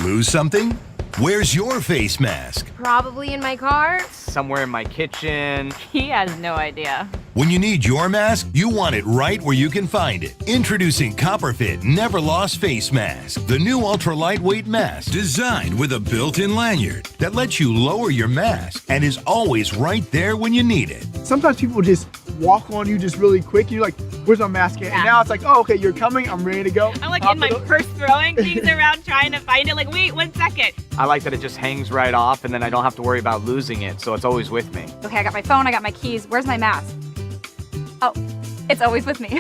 Lose something? Where's your face mask? Probably in my car. Somewhere in my kitchen. He has no idea. When you need your mask, you want it right where you can find it. Introducing CopperFit Never Lost Face Mask, the new ultra-lightweight mask designed with a built-in lanyard that lets you lower your mask and is always right there when you need it. Sometimes people just walk on you just really quick. You're like, where's my mask at? Yeah. And now it's like, oh, okay, you're coming. I'm ready to go. I'm like Pop in my it up. purse throwing things around trying to find it. Like, wait, 1 second. I like that it just hangs right off and then I don't have to worry about losing it, so it's always with me. Okay, I got my phone, I got my keys. Where's my mask? Oh, it's always with me.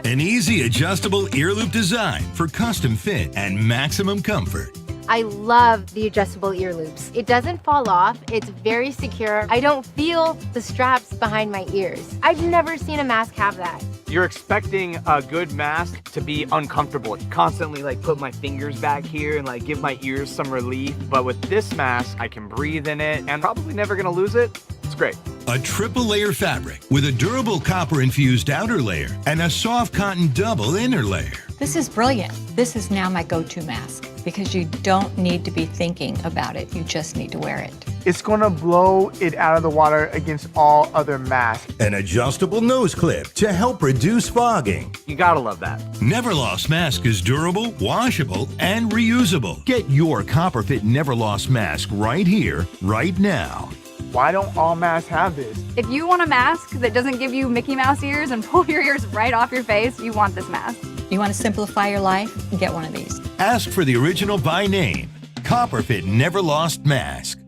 An easy adjustable ear loop design for custom fit and maximum comfort. I love the adjustable ear loops. It doesn't fall off. It's very secure. I don't feel the straps behind my ears. I've never seen a mask have that. You're expecting a good mask to be uncomfortable. Constantly like put my fingers back here and like give my ears some relief. But with this mask, I can breathe in it and probably never gonna lose it. It's great. A triple layer fabric with a durable copper infused outer layer and a soft cotton double inner layer. This is brilliant. This is now my go-to mask. because you don't need to be thinking about it. You just need to wear it. It's gonna blow it out of the water against all other masks. An adjustable nose clip to help reduce fogging. You gotta love that. Never Lost mask is durable, washable, and reusable. Get your Copperfit Never Lost mask right here, right now. Why don't all masks have this? If you want a mask that doesn't give you Mickey Mouse ears and pull your ears right off your face, you want this mask. You want to simplify your life? Get one of these. Ask for the original by name. Copperfit Never Lost mask.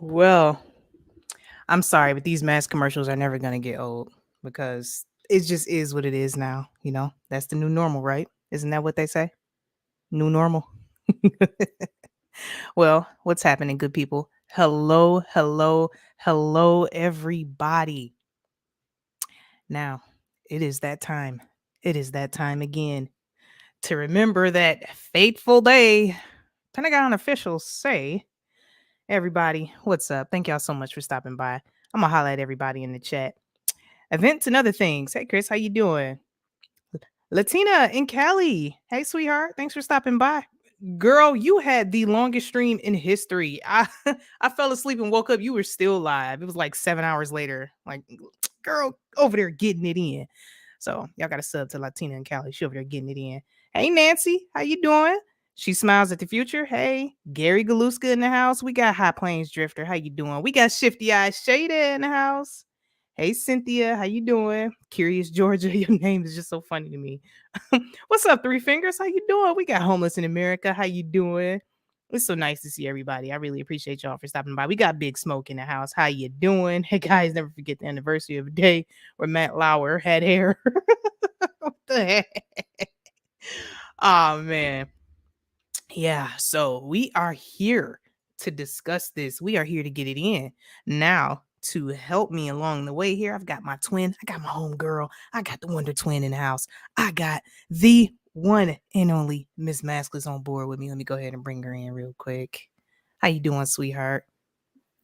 Well, I'm sorry, but these mask commercials are never gonna get old because it just is what it is now. You know, that's the new normal, right? Isn't that what they say? New normal. Well, what's happening, good people? Hello, hello, hello, everybody. Now, it is that time. It is that time again to remember that fateful day. Pentagon officials say, everybody, what's up? Thank y'all so much for stopping by. I'm gonna holla at everybody in the chat. Events and other things. Hey, Chris, how you doing? Latina in Cali. Hey, sweetheart. Thanks for stopping by. Girl, you had the longest stream in history. I fell asleep and woke up. You were still live. It was like 7 hours later. Like, girl, over there getting it in. So y'all got to sub to Latina in Cali. She over there getting it in. Hey, Nancy, how you doing? She smiles at the future. Hey, Gary Galuska in the house. We got High Plains Drifter. How you doing? We got Shifty Eye Shada in the house. Hey, Cynthia, how you doing? Curious Georgia, your name is just so funny to me. What's up, Three Fingers? How you doing? We got Homeless in America. How you doing? It's so nice to see everybody. I really appreciate y'all for stopping by. We got Big Smoke in the house. How you doing? Hey, guys, never forget the anniversary of a day where Matt Lauer had hair. What the heck? Oh, man. Yeah, so we are here to discuss this. We are here to get it in. Now, to help me along the way here, I've got my twin. I got my home girl. I got the Wonder Twin in the house. I got the one and only Miss Maskless on board with me. Let me go ahead and bring her in real quick. How you doing, sweetheart?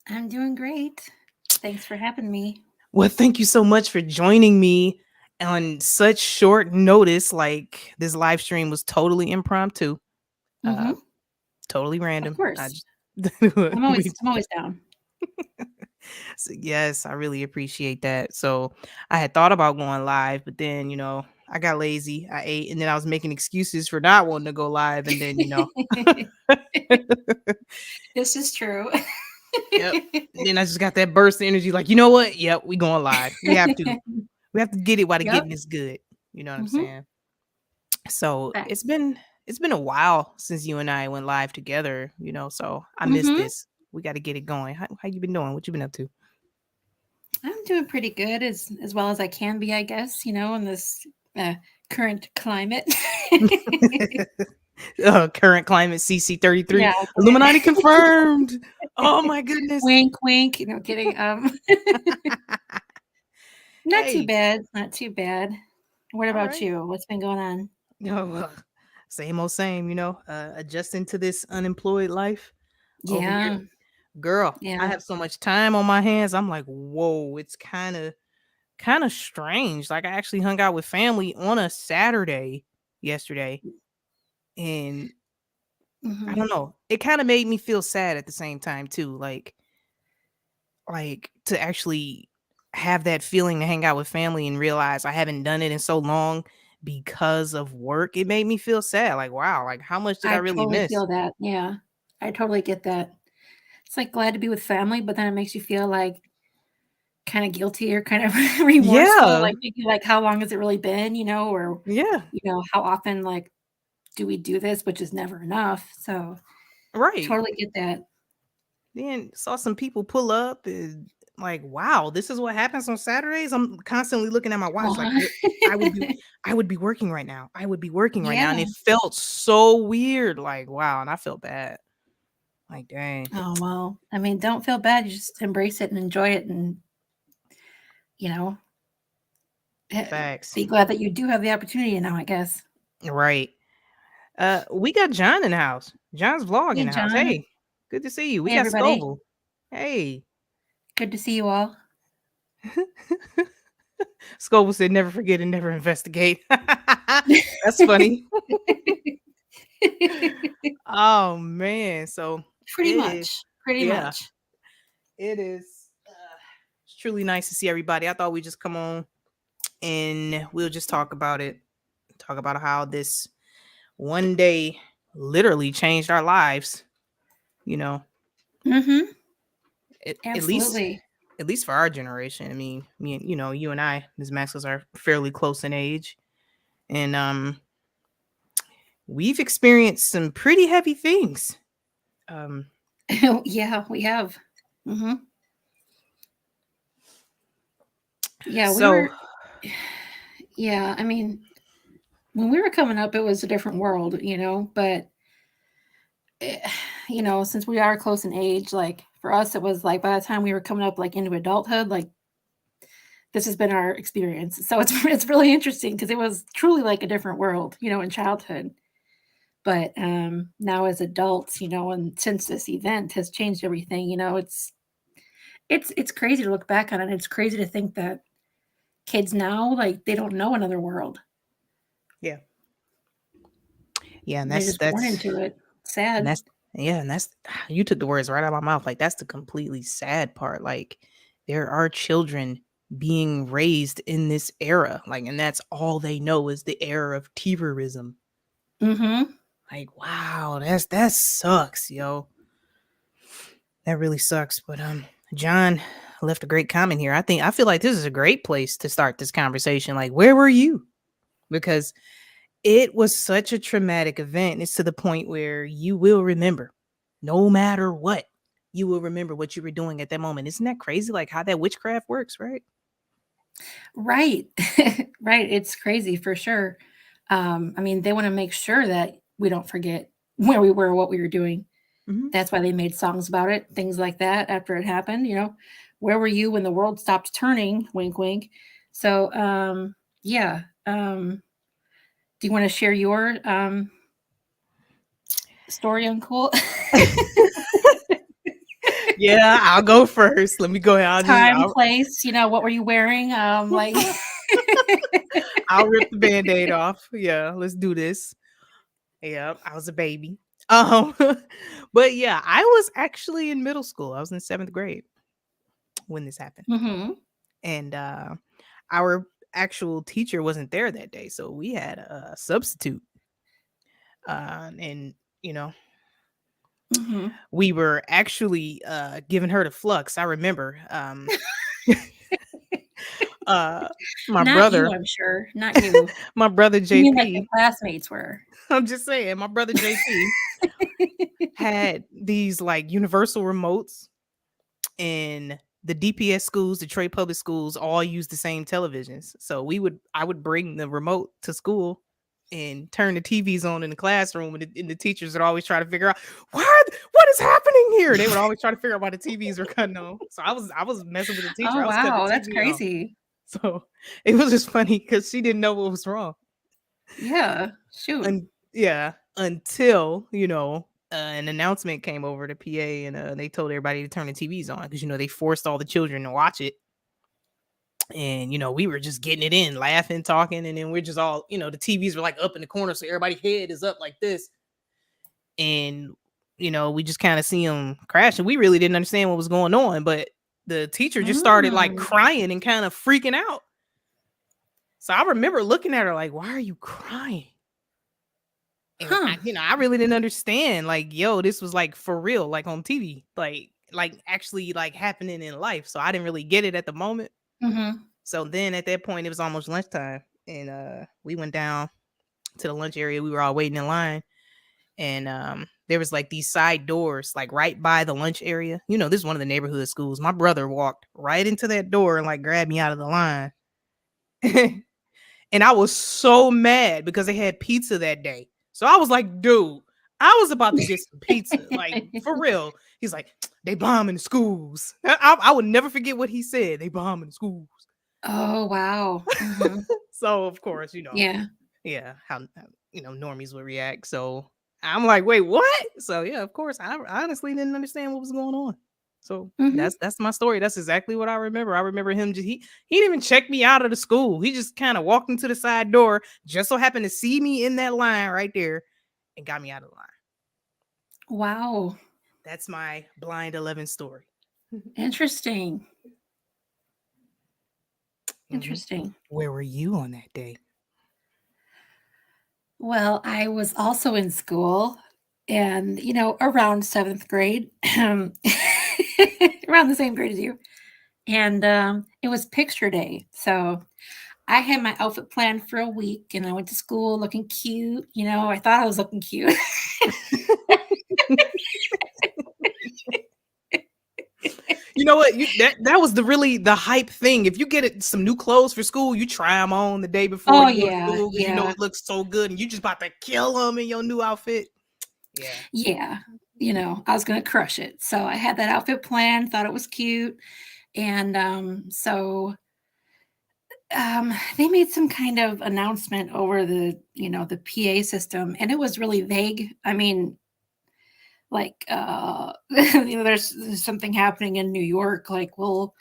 I'm doing great. Thanks for having me. Well, thank you so much for joining me on such short notice. Like, this live stream was totally impromptu. Totally random. Of course. I'm always down. So, yes, I really appreciate that. So I had thought about going live, but then, I got lazy. I ate, and then I was making excuses for not wanting to go live. And then, This is true. Yep. And then I just got that burst of energy. Like, you know what? Yep, we going live. We have to get it while the getting is good. You know what I'm saying? So it's been a while since you and I went live together, so I missed this. We got to get it going. How you been doing? What you been up to? I'm doing pretty good, as well as I can be, I guess, in this current climate. Current climate CC33. Yeah. Illuminati confirmed. Oh my goodness. Wink, wink. Kidding. Not too bad. Not too bad. What about you? What's been going on? Well, same old same, adjusting to this unemployed life. Yeah. Girl, I have so much time on my hands. I'm like, whoa, it's kind of strange. Like, I actually hung out with family on a Saturday yesterday, and I don't know, it kind of made me feel sad at the same time too. Like to actually have that feeling to hang out with family and realize I haven't done it in so long because of work. It made me feel sad. Like, wow, like how much did I really totally miss? Feel that. Yeah, I totally get that. It's like glad to be with family, but then it makes you feel like kind of guilty or kind of remorseful. Yeah. Like thinking like, how long has it really been, or how often like do we do this, which is never enough. So right. Totally get that. Then saw some people pull up and like, wow, this is what happens on Saturdays. I'm constantly looking at my watch like Aw. I would be I would be working right now. I would be working right now. And Yeah. it felt so weird. Like, wow. And I felt bad. Like, dang. Oh, well, I mean, don't feel bad. You just embrace it and enjoy it and, you know, Facts. be glad that you do have the opportunity now, I guess. Right. We got John in the house. John's vlog in Hey, the house. John. Hey, good to see you. We Hey, got everybody. Scoble. Hey. Good to see you all. Scoble said, never forget and never investigate. That's funny. Oh man. So Pretty it is, much. Pretty yeah, much. it is. It's truly nice to see everybody. I thought we'd just come on and we'll just talk about it. Talk about how this one day literally changed our lives. You know, Mm-hmm. at least Absolutely. for our generation. I mean, you and I, Ms. Maskless, are fairly close in age, and we've experienced some pretty heavy things. Yeah, we have. Mm-hmm. Yeah, we So were. Yeah, I mean, when we were coming up, it was a different world, but, since we are close in age, like for us, it was like by the time we were coming up like into adulthood, like this has been our experience. So it's really interesting because it was truly like a different world, in childhood. But now as adults, and since this event has changed everything, it's crazy to look back on it. It's crazy to think that kids now, like, they don't know another world. yeah, and They're that's just born that's into it. and Sad. that's yeah, and that's you took the words right out of my mouth. Like that's the completely sad part. Like there are children being raised in this era, like, and that's all they know is the era of terrorism. Mm-hmm. Like, wow, that sucks, yo. That really sucks. But John left a great comment here. I feel like this is a great place to start this conversation. Like, where were you? Because it was such a traumatic event. It's to the point where you will remember, no matter what, you will remember what you were doing at that moment. Isn't that crazy? Like how that witchcraft works, right? Right. Right. It's crazy for sure. I mean, they want to make sure that we don't forget where we were, what we were doing. Mm-hmm. That's why they made songs about it, things like that after it happened, where were you when the world stopped turning? Wink, wink. So, yeah. Do you want to share your story, Uncool? Yeah, I'll go first. Let me go ahead. Time, place, what were you wearing? Like I'll rip the band-aid off. Yeah, let's do this. Yeah, I was a baby. But yeah, I was actually in middle school. I was in 7th grade when this happened. Mm-hmm. And our actual teacher wasn't there that day, so we had a substitute. And Mm-hmm. we were actually giving her the flux. I remember my Not brother, you, I'm sure. Not you. my brother You mean like your JP. classmates were. I'm just saying, my brother JP had these like universal remotes, and the DPS schools, Detroit public schools, all use the same televisions. So I would bring the remote to school and turn the TVs on in the classroom, and the teachers would always try to figure out what is happening here. They would always try to figure out why the TVs were cutting on. So I was messing with the teacher. Oh, I was cutting wow. the That's TV on. crazy. So it was just funny because she didn't know what was wrong. Yeah. Shoot. And yeah, until an announcement came over the PA, and they told everybody to turn the TVs on because they forced all the children to watch it. And we were just getting it in, laughing, talking, and then we're just all the TVs were like up in the corner, so everybody's head is up like this, and we just kind of see them crash, and we really didn't understand what was going on, but the teacher just started like crying and kind of freaking out. So I remember looking at her like, "Why are you crying?" And I really didn't understand. Like, yo, this was like for real, like on TV, like actually like happening in life. So I didn't really get it at the moment. Mm-hmm. So then at that point, it was almost lunchtime, and we went down to the lunch area. We were all waiting in line, and there was like these side doors, like right by the lunch area. You know, this is one of the neighborhood schools. My brother walked right into that door and like grabbed me out of the line. And I was so mad because they had pizza that day. So I was like, dude, I was about to get some pizza. Like, for real. He's like, they bombing the schools. I would never forget what he said. They bombing the schools. Oh, wow. Mm-hmm. So, of course, you know. Yeah. Yeah, how normies would react. So I'm like, wait, what? So yeah, of course, I honestly didn't understand what was going on. So Mm-hmm. that's my story. That's exactly what I remember. I remember him just he didn't even check me out of the school. He just kind of walked into the side door, just so happened to see me in that line right there, and got me out of the line. Wow. That's my blind 11 story. Interesting. Mhm. Interesting. Where were you on that day? Well, I was also in school and, around 7th grade, around the same grade as you. And it was picture day. So I had my outfit planned for a week and I went to school looking cute. I thought I was looking cute. You know what? That was the hype thing. If you get some new clothes for school, you try them on the day before Oh, you go to yeah. school because you know Yeah. it looks so good, and you just about to kill them in your new outfit. Yeah. Yeah. I was going to crush it. So I had that outfit planned, thought it was cute. And they made some kind of announcement over the PA system, and it was really vague. I mean, like, there's something happening in New York. Like, we'll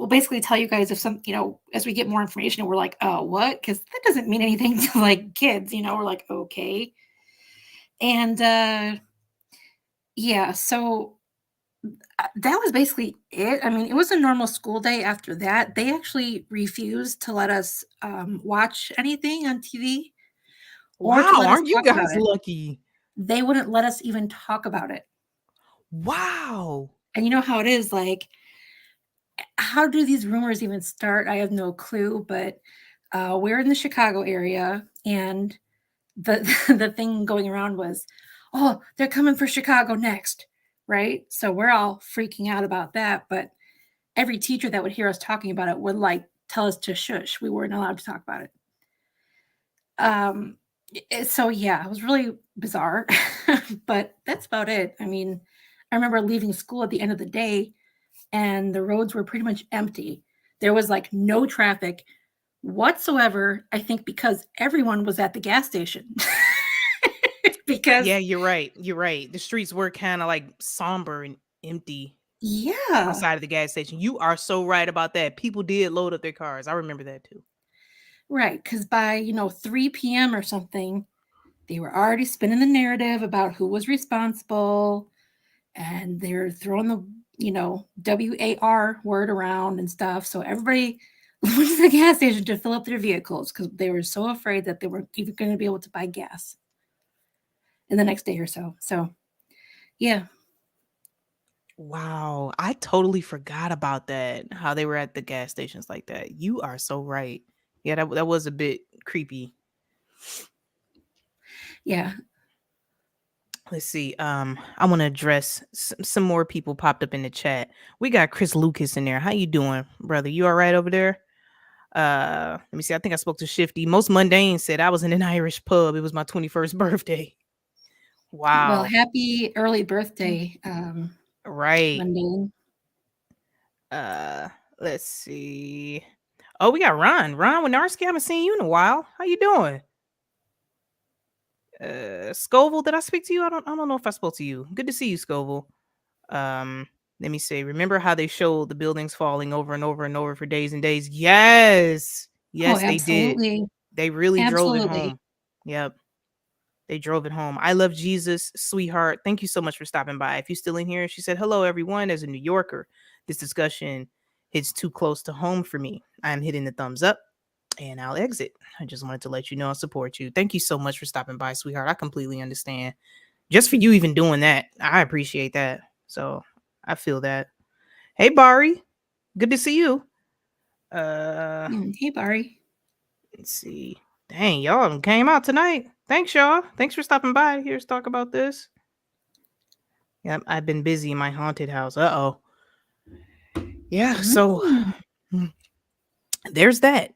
basically tell you guys if as we get more information, and we're like, oh, what? Because that doesn't mean anything to like kids. We're like, okay, and yeah, so that was basically it. I mean, it was a normal school day after that. They actually refused to let us watch anything on TV or to Wow, let us aren't you talk about guys it. lucky? They wouldn't let us even talk about it. Wow. And you know how it is, like, how do these rumors even start? I have no clue, but we're in the Chicago area, and the the thing going around was, oh, they're coming for Chicago next, right? So we're all freaking out about that, but every teacher that would hear us talking about it would like tell us to shush. We weren't allowed to talk about it. So yeah, it was really bizarre, but that's about it. I mean, I remember leaving school at the end of the day and the roads were pretty much empty. There was like no traffic whatsoever, I think because everyone was at the gas station. Because Yeah, you're right. You're right. The streets were kind of like somber and empty yeah, outside of the gas station. You are so right about that. People did load up their cars. I remember that too. right, because by 3 p.m. or something, they were already spinning the narrative about who was responsible, and they're throwing the WAR word around and stuff. So everybody went to the gas station to fill up their vehicles because they were so afraid that they weren't even going to be able to buy gas in the next day or so. So yeah. Wow, I totally forgot about that. How they were at the gas stations like that. You are so right. Yeah, that was a bit creepy. Yeah. Let's see. I want to address some more people popped up in the chat. We got Chris Lucas in there. How you doing, brother? You all right over there? Let me see. I think I spoke to Shifty. Most Mundane said I was in an Irish pub. It was my 21st birthday. Well, Wow. happy early birthday, Right. Mundane. Let's see. Oh, we got Ron. Ron Winarski. I haven't seen you in a while. How you doing? Scoville, did I speak to you? I don't know if I spoke to you. Good to see you, Scoville. Let me see. Remember how they showed the buildings falling over and over and over for days and days? Yes. Oh, Yes, they did. absolutely. They really drove it Absolutely. home. Yep. They drove it home. I love Jesus, sweetheart. Thank you so much for stopping by. If you're still in here, she said, hello, everyone. As a New Yorker, this discussion hits too close to home for me. I'm hitting the thumbs up and I'll exit. I just wanted to let you know I support you. Thank you so much for stopping by, sweetheart. I completely understand. Just for you even doing that, I appreciate that. So I feel that. Hey, Bari. Good to see you. Hey, Barry. Let's see. Dang, y'all came out tonight. Thanks, y'all. Thanks for stopping by here to talk about this. Yep, I've been busy in my haunted house. Uh-oh. Yeah, so Mm. there's that.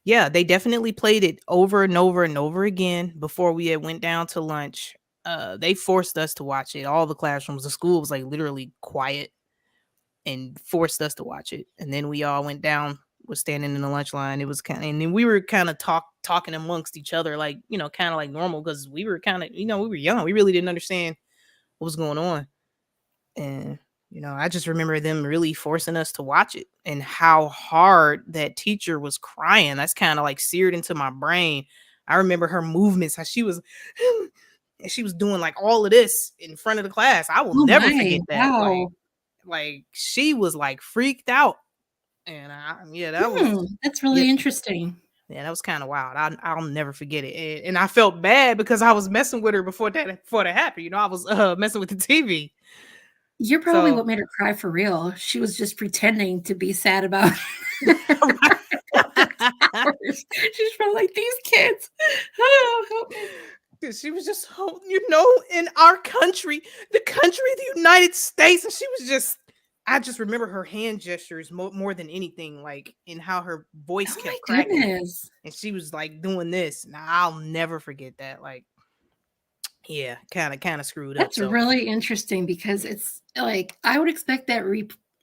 Yeah, they definitely played it over and over and over again before we had went down to lunch. They forced us to watch it. All the classrooms, the school was like literally quiet and forced us to watch it. And then we all went down, was standing in the lunch line. It was kind of, and then we were kind of talking amongst each other, like, kind of like normal, because we were kind of, we were young. We really didn't understand what was going on. And, I just remember them really forcing us to watch it and how hard that teacher was crying. That's kind of like seared into my brain. I remember her movements, how she was, and she was doing like all of this in front of the class. I will Oh never my! forget that. Wow. Like she was like freaked out. And yeah, that was, That's yeah, really interesting. yeah, that was kind of wild. I'll never forget it. And I felt bad because I was messing with her before that happened. I was messing with the TV. You're probably So what made her cry for real. She was just pretending to be sad about course. She's probably like, "These kids, oh, help me." 'Cause she was just, in our country, the country of the United States, and she was just. I just remember her hand gestures more than anything, like in how her voice Oh my kept cracking, goodness. and she was like doing this. And I'll never forget that. Like, yeah, kind of screwed up. That's So really interesting because it's like I would expect that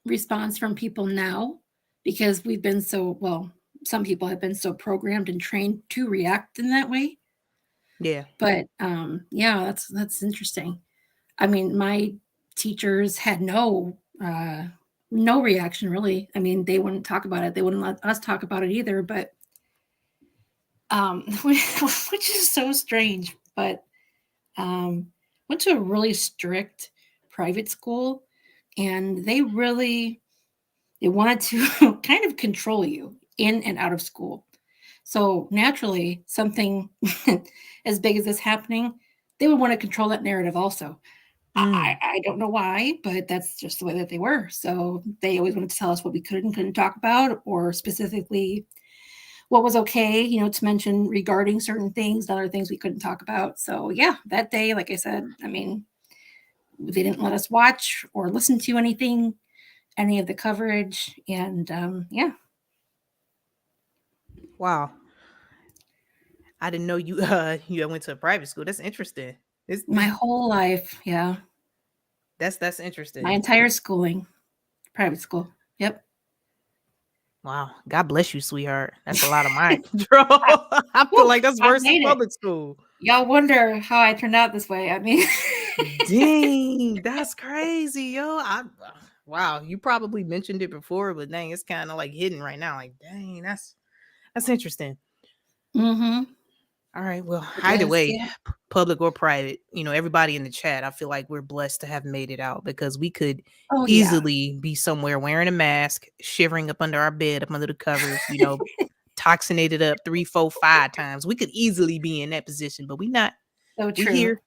response from people now because we've been so well, some people have been so programmed and trained to react in that way. yeah, But yeah, that's interesting. I mean, my teachers had no reaction really. I mean, they wouldn't talk about it. They wouldn't let us talk about it either. But which is so strange. But went to a really strict private school, and they wanted to kind of control you in and out of school. So naturally, something as big as this happening, they would want to control that narrative also. mm, I don't know why, but that's just the way that they were. So they always wanted to tell us what we could and couldn't talk about, or specifically what was okay, to mention regarding certain things, and other things we couldn't talk about. So yeah, that day, like I said, I mean, they didn't let us watch or listen to anything, any of the coverage, and yeah. wow. I didn't know you you went to a private school. That's interesting. My whole life, yeah, That's my interesting. entire schooling, private school. Yep. Wow. God bless you, sweetheart. That's a lot of mind control. I feel Woo, like that's I worse than made it. public school. Y'all wonder how I turned out this way. I mean, Dang, that's crazy, yo. Wow, you probably mentioned it before, but dang, it's kind of like hidden right now. Like, dang, that's interesting. mm-hmm. All right, well, It either was, way, yeah. public or private, everybody in the chat, I feel like we're blessed to have made it out because we could Oh yeah. easily be somewhere wearing a mask, shivering up under our bed, up under the covers, toxinated up 3, 4, 5 times. We could easily be in that position, but we not. So We true. here.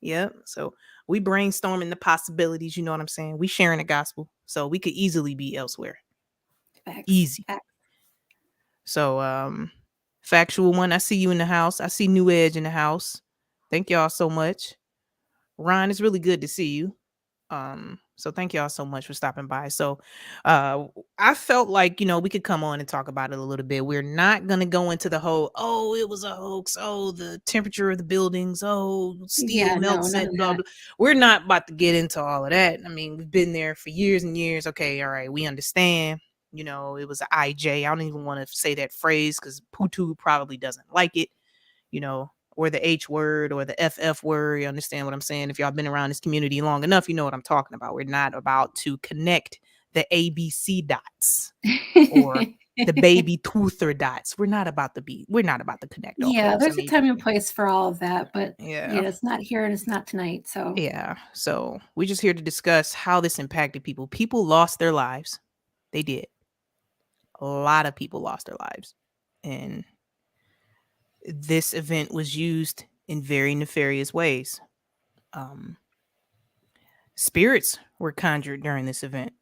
Yep. So we brainstorming the possibilities. You know what I'm saying? We sharing the gospel. So we could easily be elsewhere. Facts. Easy. Facts. So factual one. I see you in the house. I see New Edge in the house. Thank y'all so much. Ron, it's really good to see you. So thank y'all so much for stopping by. So I felt like, we could come on and talk about it a little bit. We're not gonna go into the whole, oh, it was a hoax, oh, the temperature of the buildings, oh, steel Yeah, no, melts none and of blah that. blah. We're not about to get into all of that. I mean, we've been there for years and years. Okay, all right, we understand. It was an IJ. I don't even want to say that phrase because Putu probably doesn't like it. You know, or the H word or the FF word. You understand what I'm saying? If y'all been around this community long enough, you know what I'm talking about. We're not about to connect the ABC dots or the baby toother dots. We're not about to connect all Yeah, those. I there's a mean, time and place for all of that, but yeah. yeah, it's not here and it's not tonight. So Yeah. So we're just here to discuss how this impacted people. People lost their lives. They did. A lot of people lost their lives. And this event was used in very nefarious ways. Um, Spirits were conjured during this event.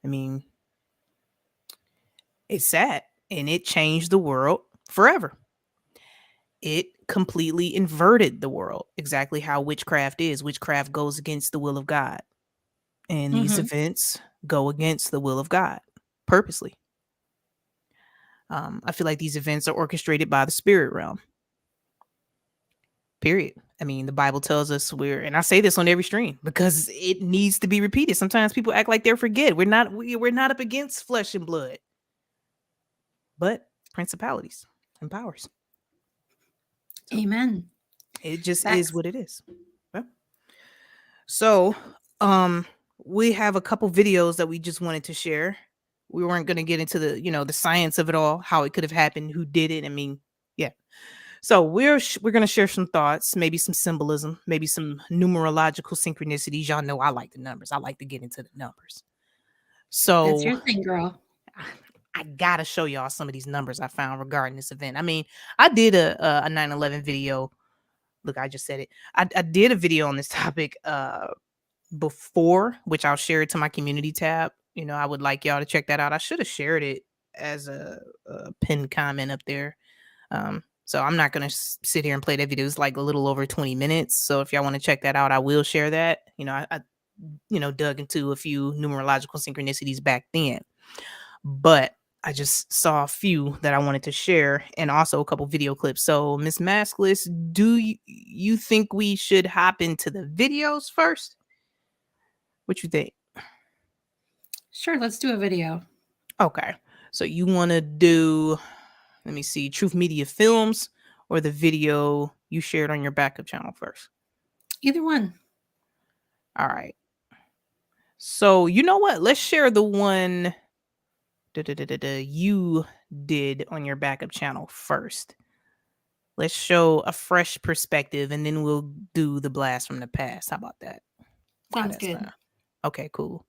I mean, it's sad and it changed the world forever. It completely inverted the world, exactly how witchcraft is. Witchcraft goes against the will of God. And these Mhm. events go against the will of God purposely. I feel like these events are orchestrated by the spirit realm. Period. I mean, the Bible tells us and I say this on every stream because it needs to be repeated. Sometimes people act like they forget. We're not up against flesh and blood, but principalities and powers. So Amen. it just is Facts. what it is. Yeah. So, we have a couple videos that we just wanted to share. We weren't going to get into the science of it all, how it could have happened, who did it. I mean, yeah. So we're going to share some thoughts, maybe some symbolism, maybe some numerological synchronicities. Y'all know I like the numbers. I like to get into the numbers. That's So your thing, girl. I gotta show y'all some of these numbers I found regarding this event. I mean, I did a 9/11 video. Look, I just said it. I did a video on this topic before, which I'll share it to my community tab. I would like y'all to check that out. I should have shared it as a pinned comment up there. So I'm not gonna sit here and play that video. It's like a little over 20 minutes. So if y'all want to check that out, I will share that. I dug into a few numerological synchronicities back then, but I just saw a few that I wanted to share, and also a couple video clips. So, Miss Maskless, do you think we should hop into the videos first? What you think? Sure, let's do a video. Okay. So you want to do, let me see, Truth Media Films or the video you shared on your backup channel first? Either one. All right. So you know what? Let's share the one you did on your backup channel first. Let's show a fresh perspective, and then we'll do the blast from the past. How about that? How Sounds that good. sound? Okay, cool.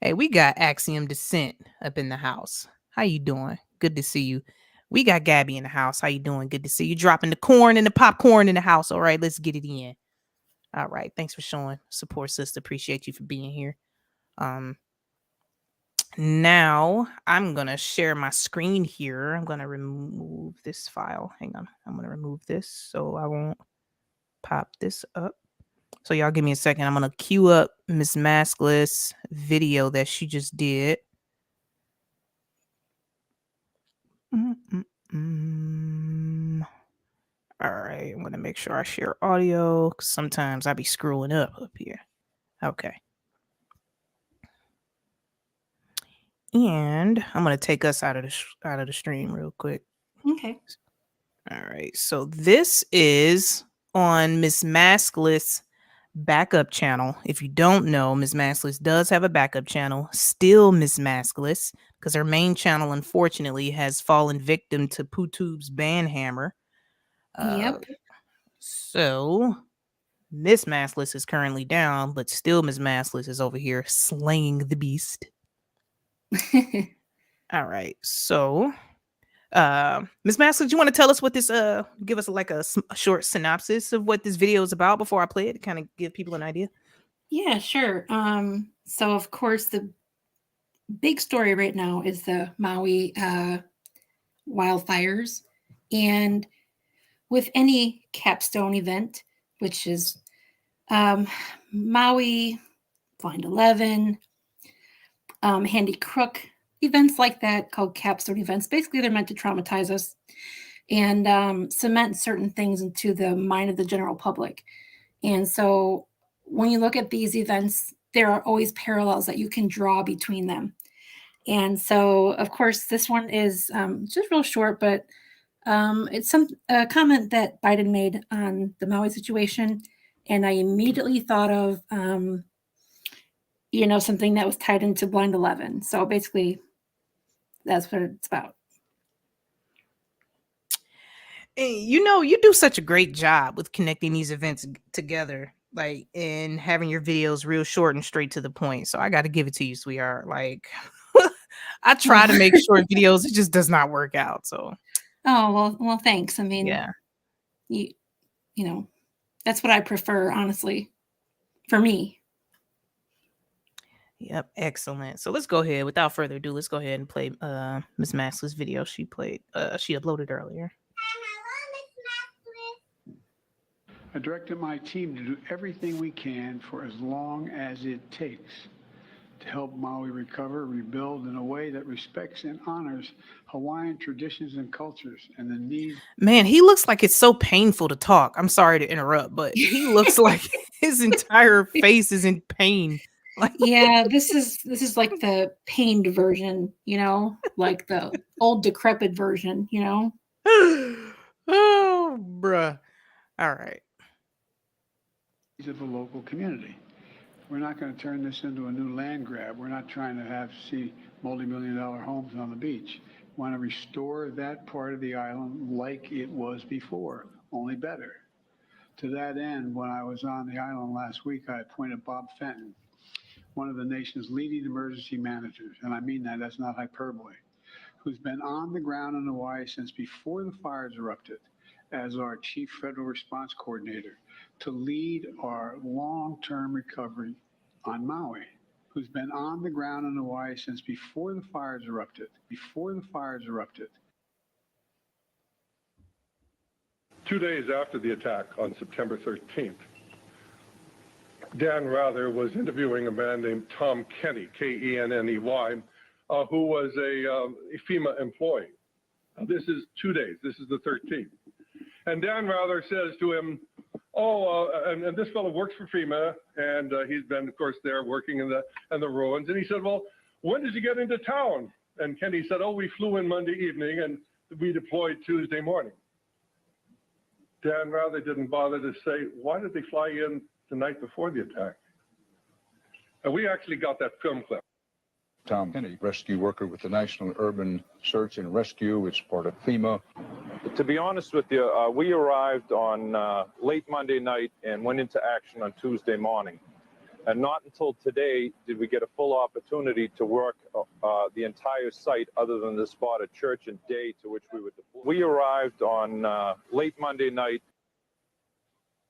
Hey, we got Axiom Descent up in the house. How you doing? Good to see you. We got Gabby in the house. How you doing? Good to see you. Dropping the corn and the popcorn in the house. All right, let's get it in. All right, thanks for showing support, sister. Appreciate you for being here. Now I'm gonna share my screen here. I'm gonna remove this file. Hang on, I'm gonna remove this so I won't pop this up. So y'all give me a second. I'm gonna queue up Miss Maskless video that she just did. All right, I'm gonna make sure I share audio, 'cause sometimes I be screwing up here. Okay. And I'm gonna take us out of the stream real quick. Okay. All right. So this is on Miss Maskless backup channel. If you don't know, Miss Maskless does have a backup channel, still Miss Maskless, because her main channel, unfortunately, has fallen victim to PooTube's ban hammer. Yep. So Miss Maskless is currently down, but still Miss Maskless is over here slaying the beast. All right. So Miss Maskless, do you want to tell us what this give us like a short synopsis of what this video is about before I play it to kind of give people an idea? Yeah, sure. So of course the big story right now is the Maui wildfires. And with any capstone event, which is Maui, Blind 11, Handy Crook, events like that called capstone events. Basically, they're meant to traumatize us and cement certain things into the mind of the general public. And so when you look at these events, there are always parallels that you can draw between them. And so, of course, this one is just real short, but it's a comment that Biden made on the Maui situation. And I immediately thought of, something that was tied into Blind 11. So basically, that's what it's about. You do such a great job with connecting these events together, like, and having your videos real short and straight to the point. So I got to give it to you, sweetheart. Like, I try to make short videos. It just does not work out. So, well, thanks. I mean, yeah. you know, that's what I prefer, honestly, for me. Yep, excellent. So let's go ahead. Without further ado, let's go ahead and play Miss Maskless video she uploaded earlier. I directed my team to do everything we can for as long as it takes to help Maui recover, rebuild in a way that respects and honors Hawaiian traditions and cultures and the needs. Man, he looks like it's so painful to talk. I'm sorry to interrupt, but he looks like his entire face is in pain. Like, Yeah, this is like the pained version, you know, like the old decrepit version, you know. oh, bruh. All right. Of the local community. We're not going to turn this into a new land grab. We're not trying to see multi-million-dollar homes on the beach. We want to restore that part of the island like it was before, only better. To that end, when I was on the island last week, I appointed Bob Fenton, one of the nation's leading emergency managers, and I mean that, that's not hyperbole, who's been on the ground in Hawaii since before the fires erupted as our chief federal response coordinator to lead our long-term recovery on Maui, who's been on the ground in Hawaii since before the fires erupted, 2 days after the attack on September 13th, Dan Rather was interviewing a man named Tom Kenny, Kenney, who was a FEMA employee. This is 2 days. This is the 13th. And Dan Rather says to him, and this fellow works for FEMA, and he's been, of course, there working in the ruins. And he said, well, when did you get into town? And Kenny said, we flew in Monday evening, and we deployed Tuesday morning. Dan Rather didn't bother to say, why did they fly in the night before the attack? And we actually got that film clip. Tom Kenny, rescue worker with the National Urban Search and Rescue. It's part of FEMA. To be honest with you, we arrived on late Monday night and went into action on Tuesday morning. And not until today did we get a full opportunity to work the entire site other than the spot at Church and Day to which we were deployed. We arrived on late Monday night.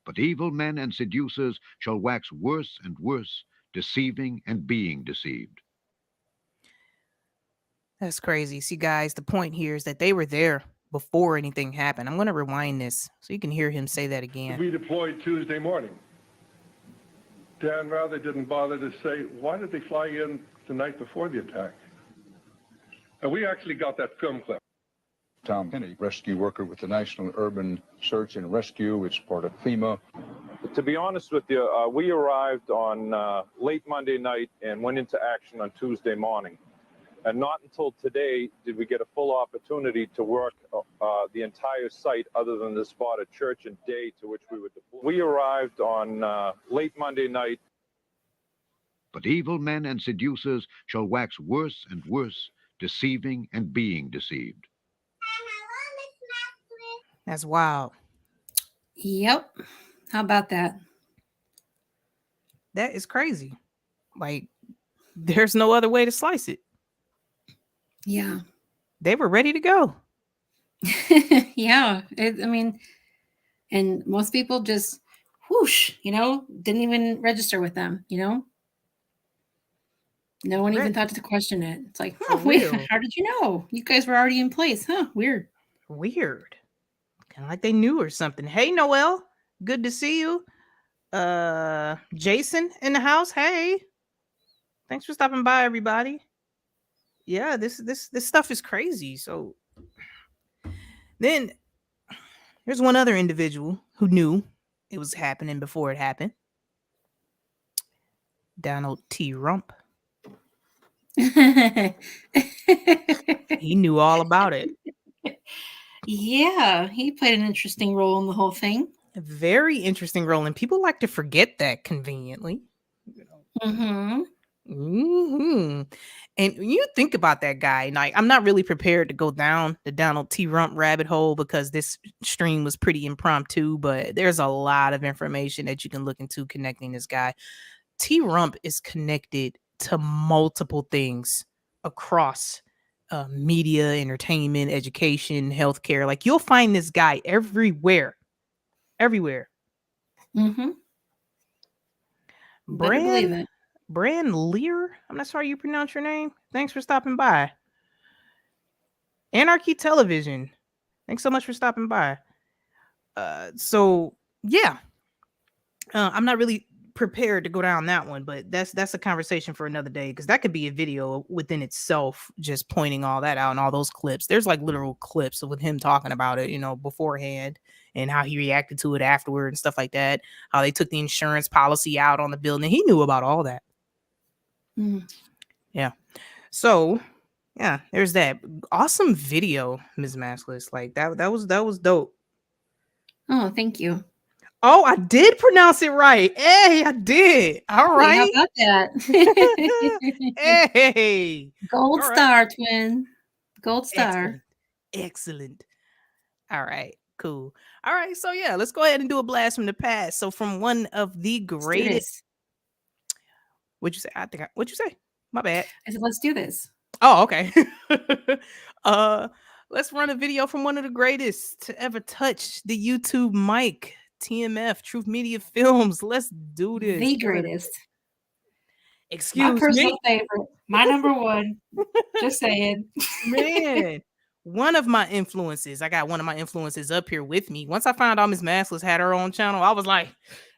But evil men and seducers shall wax worse and worse, deceiving and being deceived. That's crazy. See, guys, the point here is that they were there before anything happened. I'm going to rewind this so you can hear him say that again. We deployed Tuesday morning. Dan Rather didn't bother to say, why did they fly in the night before the attack? And we actually got that film clip. Tom Kenny, rescue worker with the National Urban Search and Rescue. It's part of FEMA. To be honest with you, we arrived on late Monday night and went into action on Tuesday morning. And not until today did we get a full opportunity to work the entire site other than the spot at Church and Day to which we were deployed. We arrived on late Monday night. But evil men and seducers shall wax worse and worse, deceiving and being deceived. That's wild. Yep. How about that? That is crazy. Like, there's no other way to slice it. Yeah. They were ready to go. Yeah. I mean, and most people just whoosh, didn't even register with them, No one even thought to question it. It's like, wait, how did you know? You guys were already in place. Huh? Weird. Kind of like they knew or something. Hey, Noel. Good to see you. Jason in the house. Hey. Thanks for stopping by, everybody. Yeah, this stuff is crazy. So then there's one other individual who knew it was happening before it happened. Donald T. Rump. He knew all about it. Yeah, he played an interesting role in the whole thing. A very interesting role, and people like to forget that conveniently. Mm-hmm. Mm-hmm. And you think about that guy, like, I'm not really prepared to go down the Donald T. Rump rabbit hole because this stream was pretty impromptu, but there's a lot of information that you can look into connecting this guy. T. Rump is connected to multiple things across media, entertainment, education, healthcare. Like, you'll find this guy everywhere. Mm-hmm. Better believe it. Bran Lear, I'm not sure how you pronounce your name. Thanks for stopping by. Anarchy Television, thanks so much for stopping by. So yeah, I'm not really prepared to go down that one, but that's a conversation for another day, because that could be a video within itself, just pointing all that out and all those clips. There's like literal clips with him talking about it, beforehand, and how he reacted to it afterward and stuff like that. How they took the insurance policy out on the building. He knew about all that. Yeah. So yeah, there's that. Awesome video, Miss Maskless. Like that was dope. Oh, thank you. Oh, I did pronounce it right. Hey, I did. All Hey, how right. about that? Hey. Gold All right. star, twin. Gold star. Excellent. All right. Cool. All right. So yeah, let's go ahead and do a blast from the past. So from one of the greatest. What'd you say? What'd you say? My bad. I said, let's do this. Oh, okay. Let's run a video from one of the greatest to ever touch the YouTube mic. TMF, Truth Media Films. Let's do this. The greatest. Excuse my personal me. favorite. My number one. Just saying. Man, one of my influences. I got one of my influences up here with me. Once I found out Miss Maskless had her own channel, I was like,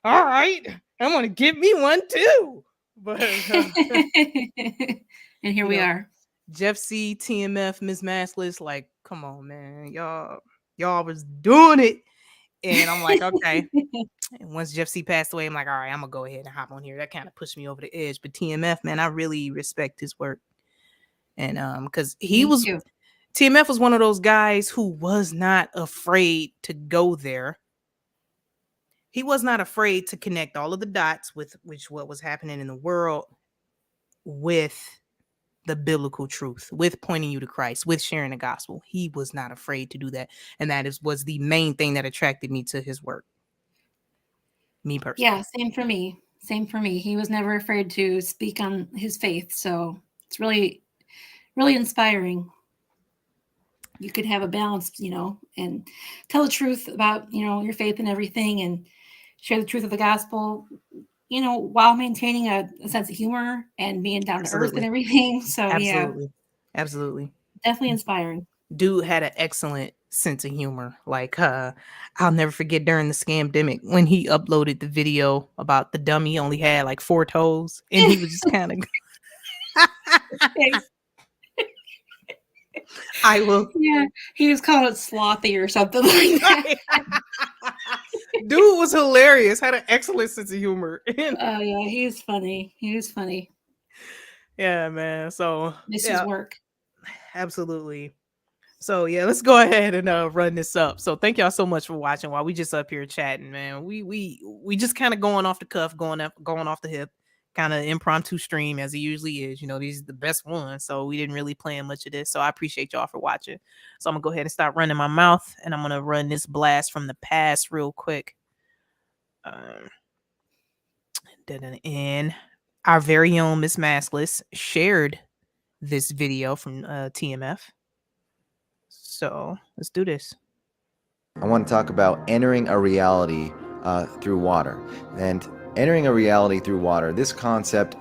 all right, I'm going to give me one too. But and here we are. Jeff C, TMF, Miss Maskless, like, come on, man. Y'all was doing it. And I'm like, okay. And once Jeff C passed away, I'm like, all right, I'm gonna go ahead and hop on here. That kind of pushed me over the edge. But TMF, man, I really respect his work. And because TMF was one of those guys who was not afraid to go there. He was not afraid to connect all of the dots with what was happening in the world with the biblical truth, with pointing you to Christ, with sharing the gospel. He was not afraid to do that. And that was the main thing that attracted me to his work. Me personally. Yeah, same for me. He was never afraid to speak on his faith. So it's really, really inspiring. You could have a balance, and tell the truth about, your faith and everything, and share the truth of the gospel, while maintaining a sense of humor and being down to earth and everything. So Absolutely. Definitely inspiring. Dude had an excellent sense of humor. Like, I'll never forget during the scamdemic when he uploaded the video about the dummy only had like 4 toes, and he was just kind of I will. Yeah, he was calling it slothy or something like that. Dude was hilarious. Had an excellent sense of humor. Oh yeah, he was funny. Yeah, man. So this is work. Absolutely. So yeah, let's go ahead and run this up. So thank y'all so much for watching while we just up here chatting, man. We just kind of going off the cuff, going off the hip, kind of impromptu stream as it usually is. These are the best ones, so we didn't really plan much of this. So I appreciate y'all for watching. So I'm gonna go ahead and start running my mouth, and I'm gonna run this blast from the past real quick. And our very own Miss Maskless shared this video from TMF. So let's do this. I want to talk about entering a reality through water. And entering a reality through water, this concept,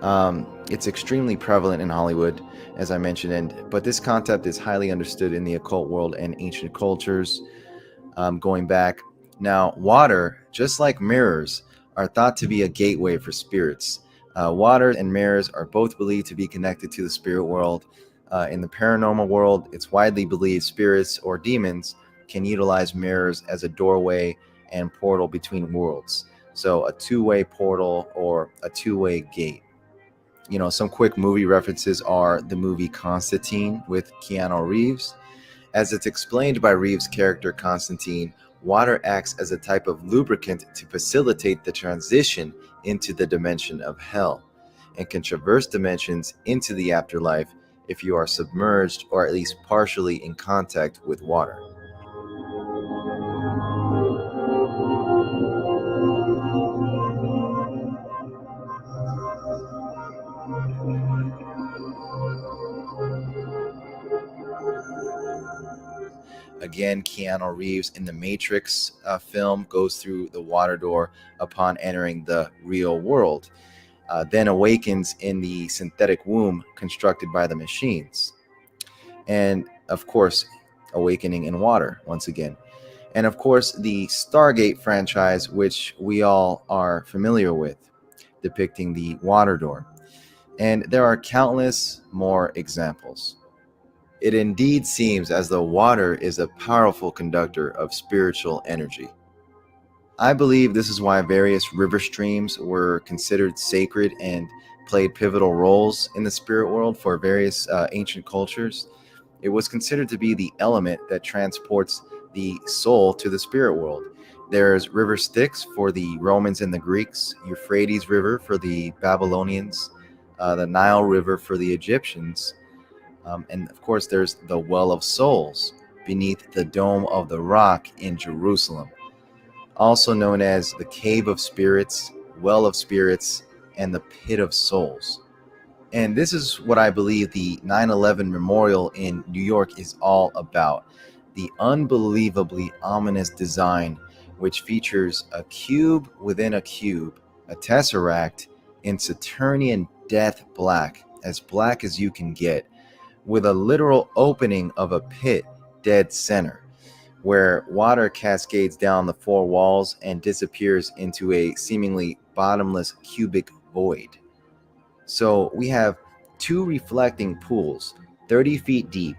it's extremely prevalent in Hollywood, as I mentioned, but this concept is highly understood in the occult world and ancient cultures going back. Now, water, just like mirrors, are thought to be a gateway for spirits. Water and mirrors are both believed to be connected to the spirit world. In the paranormal world, it's widely believed spirits or demons can utilize mirrors as a doorway and portal between worlds. So a two-way portal or a two-way gate. Some quick movie references are the movie Constantine with Keanu Reeves. As it's explained by Reeves' character Constantine, water acts as a type of lubricant to facilitate the transition into the dimension of hell, and can traverse dimensions into the afterlife if you are submerged or at least partially in contact with water. Again, Keanu Reeves in the Matrix film goes through the water door upon entering the real world, then awakens in the synthetic womb constructed by the machines. And of course, awakening in water once again. And of course, the Stargate franchise, which we all are familiar with, depicting the water door. And there are countless more examples. It indeed seems as though water is a powerful conductor of spiritual energy. I believe this is why various river streams were considered sacred and played pivotal roles in the spirit world for various ancient cultures. It was considered to be the element that transports the soul to the spirit world. There's river Styx for the Romans and the Greeks, Euphrates River for the Babylonians, the Nile River for the Egyptians, and of course there's the Well of Souls beneath the Dome of the Rock in Jerusalem, also known as the Cave of Spirits, Well of Spirits, and the Pit of Souls. And this is what I believe the 9/11 memorial in New York is all about. The unbelievably ominous design, which features a cube within a cube, a tesseract in Saturnian death black as you can get, with a literal opening of a pit dead center, where water cascades down the four walls and disappears into a seemingly bottomless cubic void. So we have two reflecting pools, 30 feet deep,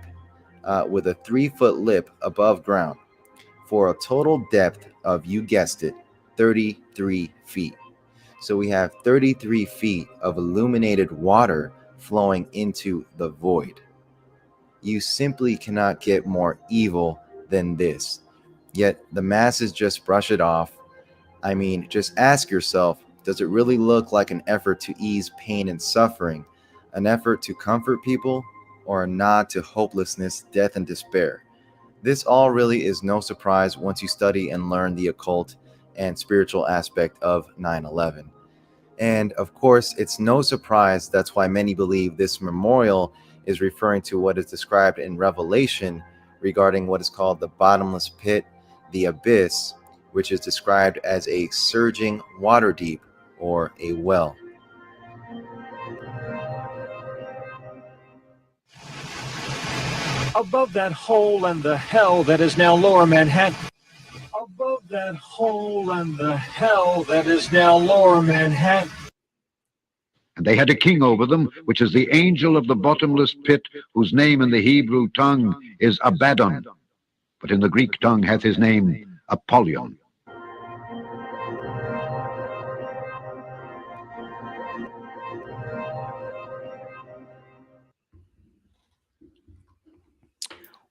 with a 3-foot lip above ground, for a total depth of, you guessed it, 33 feet. So we have 33 feet of illuminated water flowing into the void. You simply cannot get more evil than this. Yet the masses just brush it off. I mean, just ask yourself, does it really look like an effort to ease pain and suffering, an effort to comfort people, or a nod to hopelessness, death, and despair? This all really is no surprise once you study and learn the occult and spiritual aspect of 9/11. And of course, it's no surprise that's why many believe this memorial is referring to what is described in Revelation regarding what is called the bottomless pit, the abyss, which is described as a surging water deep or a well. Above that hole and the hell that is now Lower Manhattan. Above that hole and the hell that is now Lower Manhattan. And they had a king over them, which is the angel of the bottomless pit, whose name in the Hebrew tongue is Abaddon, but in the Greek tongue hath his name Apollyon.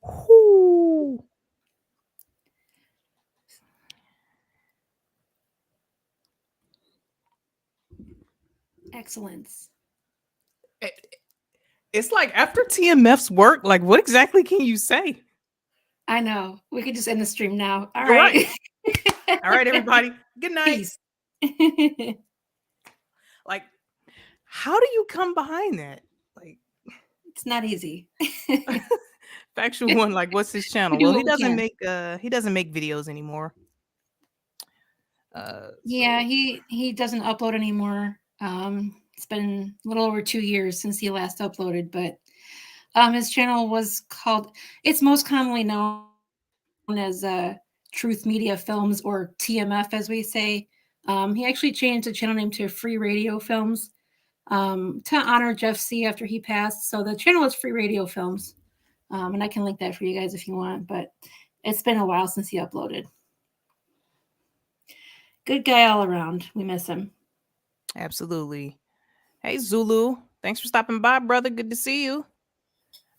Whoo. Excellence. It's like after TMF's work, like what exactly can you say? I know. We could just end the stream now. All You're right. All right, everybody. Good night. Peace. Like, how do you come behind that? Like, it's not easy. Factual one, like, what's his channel? We do Well, what he doesn't make videos anymore. Yeah, he doesn't upload anymore. It's been a little over 2 years since he last uploaded, but his channel was called, it's most commonly known as Truth Media Films, or TMF as we say. He actually changed the channel name to Free Radio Films to honor Jeff C. after he passed. So the channel is Free Radio Films. And I can link that for you guys if you want, but it's been a while since he uploaded. Good guy all around. We miss him. Absolutely. Hey, Zulu. Thanks for stopping by, brother. Good to see you.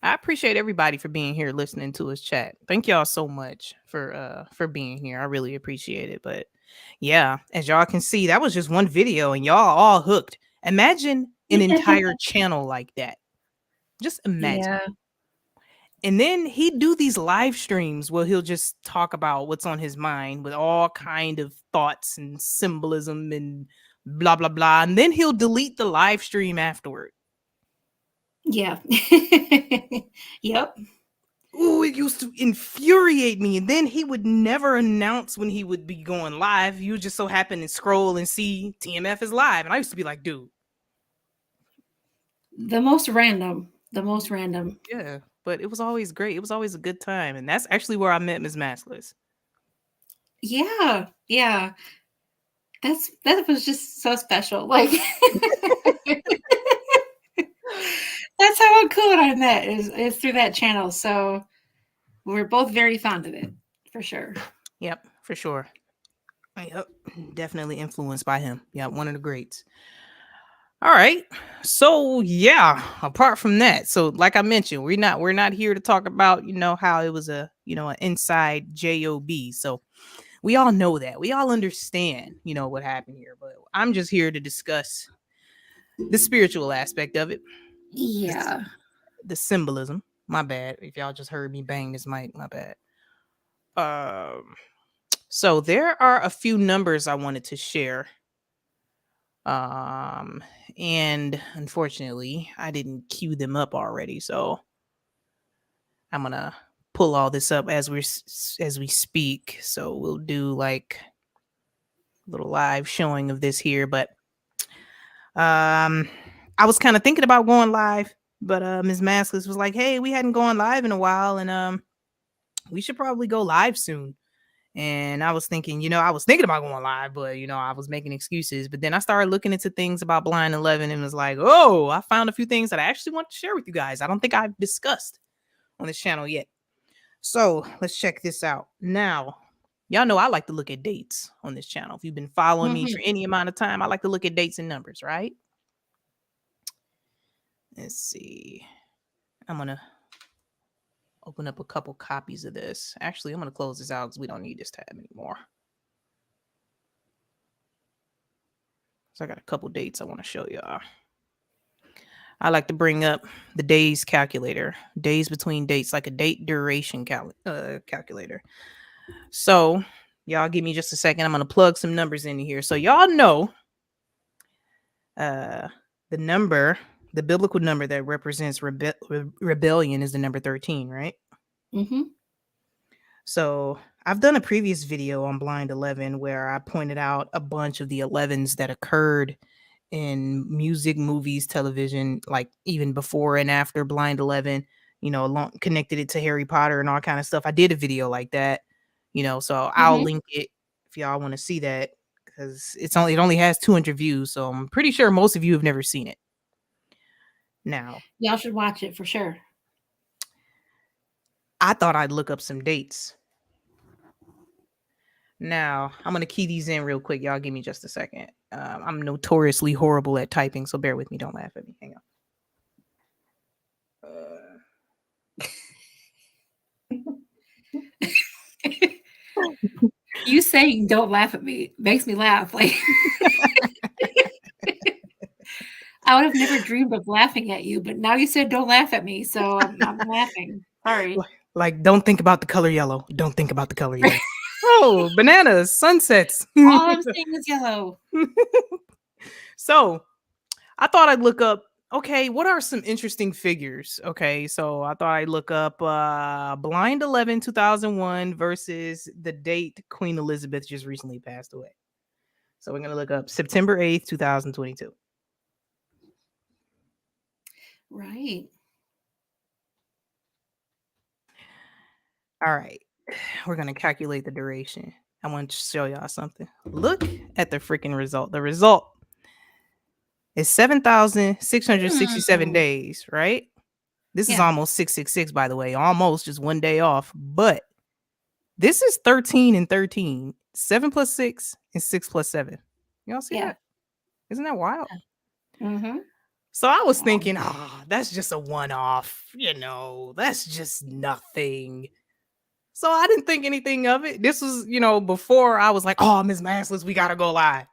I appreciate everybody for being here listening to us chat. Thank y'all so much for being here. I really appreciate it. But yeah, as y'all can see, that was just one video and y'all all hooked. Imagine an entire channel like that. Just imagine. Yeah. And then he'd do these live streams where he'll just talk about what's on his mind with all kind of thoughts and symbolism and blah, blah, blah. And then he'll delete the live stream afterward. Yeah. Yep. Ooh, it used to infuriate me. And then he would never announce when he would be going live. You just so happen to scroll and see TMF is live. And I used to be like, dude. The most random. Yeah. But it was always great. It was always a good time. And that's actually where I met Miss Maskless. Yeah, yeah. That was just so special. Like that's how Uncool and I met is through that channel. So we're both very fond of it, for sure. Yep, for sure. Yep, definitely influenced by him. Yeah, one of the greats. All right. So yeah, apart from that, so like I mentioned, we're not here to talk about, how it was an inside job. So we all know that. We all understand, what happened here, but I'm just here to discuss the spiritual aspect of it. Yeah. The symbolism. My bad. If y'all just heard me bang this mic, my bad. So there are a few numbers I wanted to share. And unfortunately, I didn't queue them up already, so I'm gonna pull all this up as we speak. So we'll do like a little live showing of this here, but I was kind of thinking about going live, but Miss Maskless was like, "Hey, we hadn't gone live in a while, and we should probably go live soon." And I was thinking, about going live, but I was making excuses. But then I started looking into things about Blind 11 and was like, oh, I found a few things that I actually want to share with you guys. I don't think I've discussed on this channel yet. So let's check this out. Now, y'all know I like to look at dates on this channel. If you've been following me for any amount of time, I like to look at dates and numbers, right? Let's see. I'm going to open up a couple copies of this. Actually, I'm going to close this out because we don't need this tab anymore. So I got a couple dates I want to show y'all. I like to bring up the days calculator, days between dates, like a date duration calculator. So y'all give me just a second. I'm going to plug some numbers in here. So y'all know the biblical number that represents rebellion is the number 13, right? Mm-hmm. So I've done a previous video on Blind 11 where I pointed out a bunch of the 11s that occurred in music, movies, television, like even before and after Blind 11, connected it to Harry Potter and all kind of stuff. I did a video like that, so I'll link it if y'all want to see that because it only has 200 views. So I'm pretty sure most of you have never seen it. Now, y'all should watch it for sure. I thought I'd look up some dates. Now, I'm going to key these in real quick. Y'all give me just a second. I'm notoriously horrible at typing, so bear with me. Don't laugh at me. Hang on. You saying don't laugh at me makes me laugh. Like I would have never dreamed of laughing at you, but now you said don't laugh at me, so I'm laughing. Sorry. Like, don't think about the color yellow. Don't think about the color yellow. Oh, bananas, sunsets. All I'm saying is yellow. So I thought I'd look up, okay, what are some interesting figures? Okay, so I thought I'd look up Blind 11 2001 versus the date Queen Elizabeth just recently passed away. So we're going to look up September 8th, 2022. Right. All right. We're going to calculate the duration. I want to show y'all something. Look at the freaking result. The result is 7,667 days, right? This is almost 666, by the way. Almost just one day off. But this is 13 and 13. 7 plus 6 and 6 plus 7. Y'all see that? Isn't that wild? Mm-hmm. So I was thinking, that's just a one-off. That's just nothing. So I didn't think anything of it. This was, before I was like, oh, Miss Maskless, we got to go live.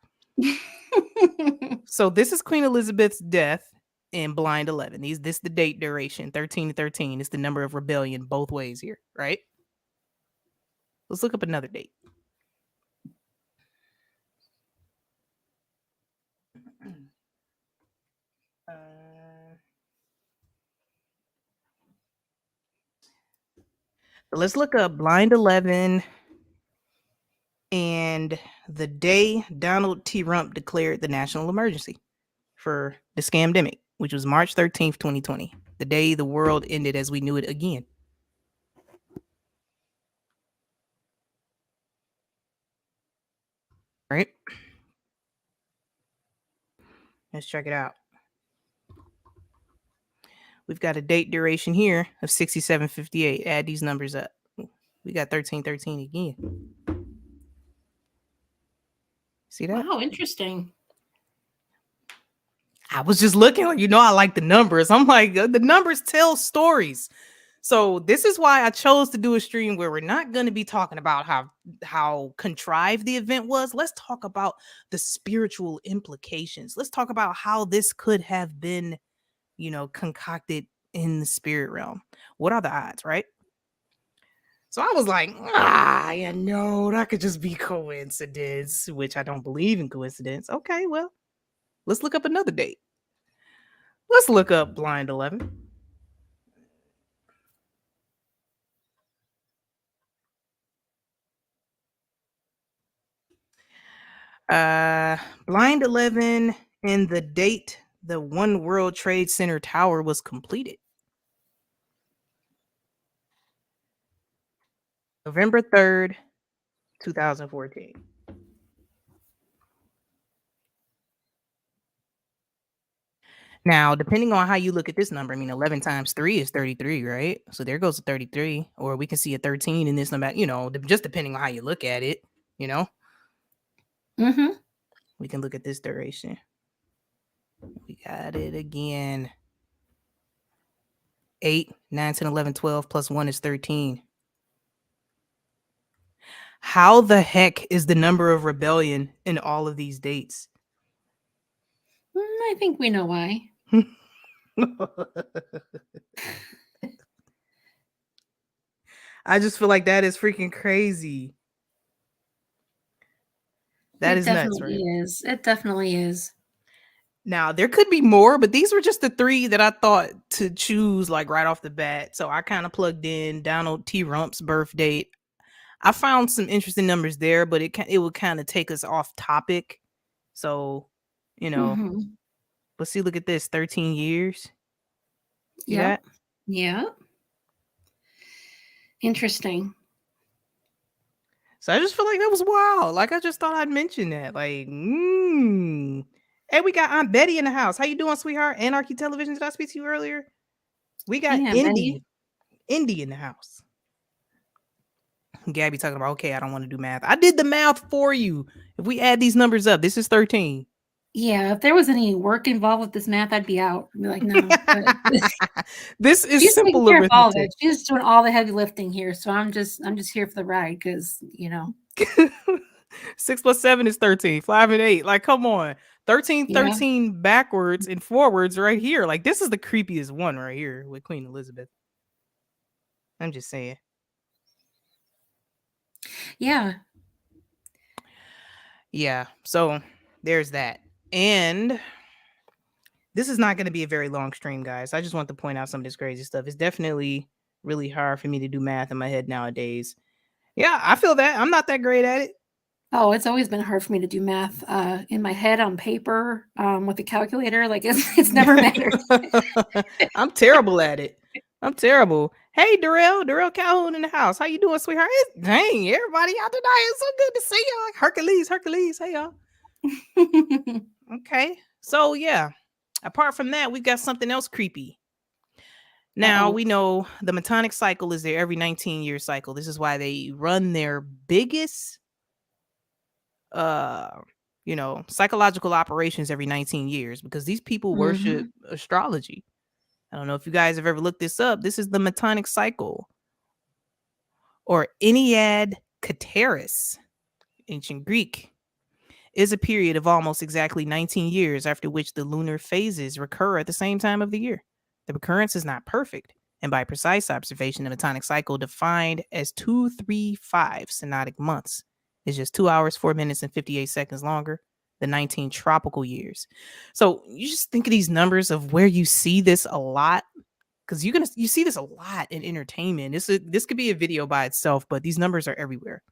So this is Queen Elizabeth's death in Blind 11. This is the date duration, 13 to 13. It's the number of rebellion both ways here, right? Let's look up another date. Let's look up Blind 11 and the day Donald T. Rump declared the national emergency for the scamdemic, which was March 13th, 2020, the day the world ended as we knew it again. right? Let's check it out. We've got a date duration here of 6758. Add these numbers up. We got 1313 again. See that? Wow, interesting. I was just looking, I like the numbers. I'm like, the numbers tell stories. So this is why I chose to do a stream where we're not going to be talking about how contrived the event was. Let's talk about the spiritual implications. Let's talk about how this could have been, concocted in the spirit realm. What are the odds, right? So I was like, that could just be coincidence, which I don't believe in coincidence. Okay, well, let's look up another date. Let's look up blind 11. Blind 11 and the date the One World Trade Center tower was completed. November 3rd, 2014. Now, depending on how you look at this number, 11 times 3 is 33, right? So there goes a 33, or we can see a 13 in this number, just depending on how you look at it, Mm-hmm. We can look at this duration. We got it again. 8, 9, 10, 11, 12 plus 1 is 13. How the heck is the number of rebellion in all of these dates? I think we know why. I just feel like that is freaking crazy. That is nuts, right? It definitely is. Now, there could be more, but these were just the 3 that I thought to choose right off the bat. So I kind of plugged in Donald T. Rump's birth date. I found some interesting numbers there, but it would kind of take us off topic. So, but see, look at this, 13 years. See that? Yeah. Interesting. So I just feel like that was wild. I just thought I'd mention that. Hey, we got Aunt Betty in the house. How you doing, sweetheart? Anarchy Television, did I speak to you earlier? We got Indy in the house. Gabby talking about, okay, I don't want to do math. I did the math for you. If we add these numbers up, this is 13. Yeah, if there was any work involved with this math, I'd be out. I'd be like, no. This is She's simple taking care of all of arithmetic. it. She's doing all the heavy lifting here, so I'm just here for the ride because 6 plus 7 is 13. 5 and 8. Come on. 13, 13 backwards and forwards right here. This is the creepiest one right here with Queen Elizabeth. I'm just saying. Yeah. Yeah. So there's that. And this is not going to be a very long stream, guys. I just want to point out some of this crazy stuff. It's definitely really hard for me to do math in my head nowadays. Yeah, I feel that. I'm not that great at it. Oh, it's always been hard for me to do math in my head on paper with a calculator. It's never mattered. I'm terrible at it. I'm terrible. Hey, Darrell Calhoun in the house. How you doing, sweetheart? Dang, everybody out tonight. It's so good to see y'all. Hercules. Hey, y'all. Okay. So, yeah. Apart from that, we've got something else creepy. Now, we know the Metonic cycle is their every 19-year cycle. This is why they run their biggest psychological operations every 19 years, because these people worship astrology. I don't know if you guys have ever looked this up. This is the Metonic cycle, or Ennead Kateris, ancient Greek, is a period of almost exactly 19 years after which the lunar phases recur at the same time of the year. The recurrence is not perfect, and by precise observation, the Metonic cycle, defined as 235 synodic months, is just 2 hours, 4 minutes, and 58 seconds longer than 19 tropical years. So you just think of these numbers of where you see this a lot, because you see this a lot in entertainment. This could be a video by itself, but these numbers are everywhere.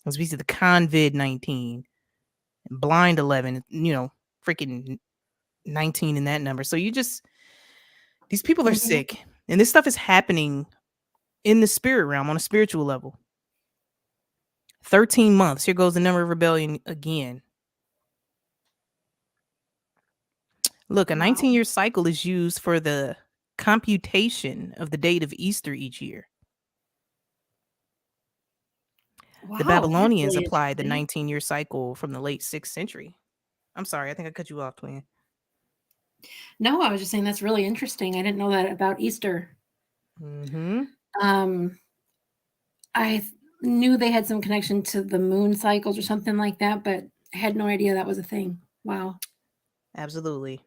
As we see the COVID-19, blind 11, freaking 19 in that number. So these people are sick, and this stuff is happening in the spirit realm on a spiritual level. 13 months. Here goes the number of rebellion again. Look, a 19-year cycle is used for the computation of the date of Easter each year. Wow, The that's Babylonians really applied the interesting. 19-year cycle from the late 6th century. I'm sorry, I think I cut you off, twin. No, I was just saying that's really interesting. I didn't know that about Easter. Mm-hmm. I knew they had some connection to the moon cycles or something like that, but I had no idea that was a thing. Wow. Absolutely.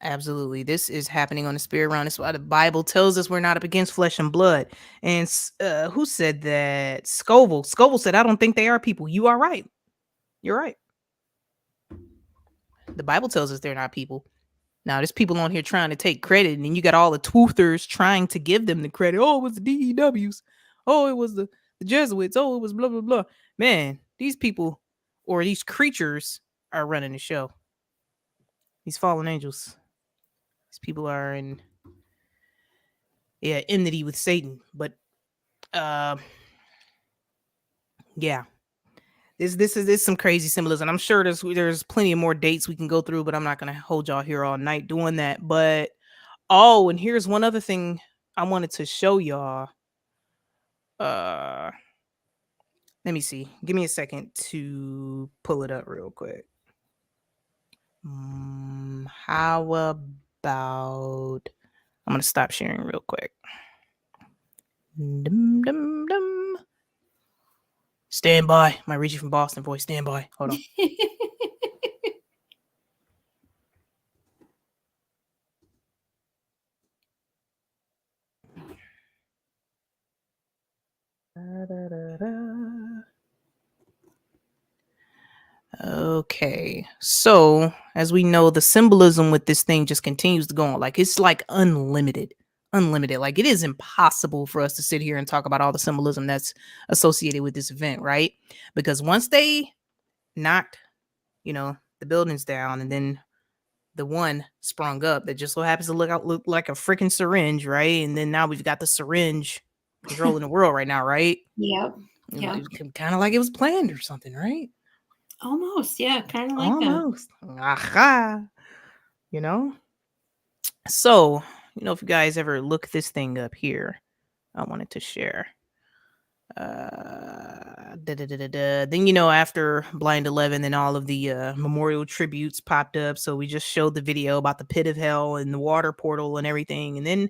Absolutely. This is happening on the spirit realm. That's why the Bible tells us we're not up against flesh and blood. And who said that? Scoville. Scoville said, I don't think they are people. You are right. You're right. The Bible tells us they're not people. Now, there's people on here trying to take credit, and you got all the truthers trying to give them the credit. Oh, it was the DEWs. Oh, it was the Jesuits. Oh, it was blah, blah, blah. Man, these people or these creatures are running the show. These fallen angels. These people are in enmity with Satan. But yeah. This is some crazy symbolism. I'm sure there's plenty of more dates we can go through, but I'm not gonna hold y'all here all night doing that. But and here's one other thing I wanted to show y'all. Let me see. Give me a second to pull it up real quick. How about I'm gonna stop sharing real quick. Dum, dum, dum. Stand by. My Reggie from Boston voice. Stand by. Hold on. Okay, so as we know, the symbolism with this thing just continues to go on. Like it's like unlimited. Like it is impossible for us to sit here and talk about all the symbolism that's associated with this event, right? Because once they knocked, the buildings down, and then the one sprung up that just so happens to look like a freaking syringe, right? And then now we've got the syringe controlling the world right now, right? Yep. Yeah. Kind of like it was planned or something, right? Almost. Yeah. Kind of like Almost. Aha. So, if you guys ever look this thing up here, I wanted to share. Then after Blind 11, then all of the memorial tributes popped up. So we just showed the video about the pit of hell and the water portal and everything. And then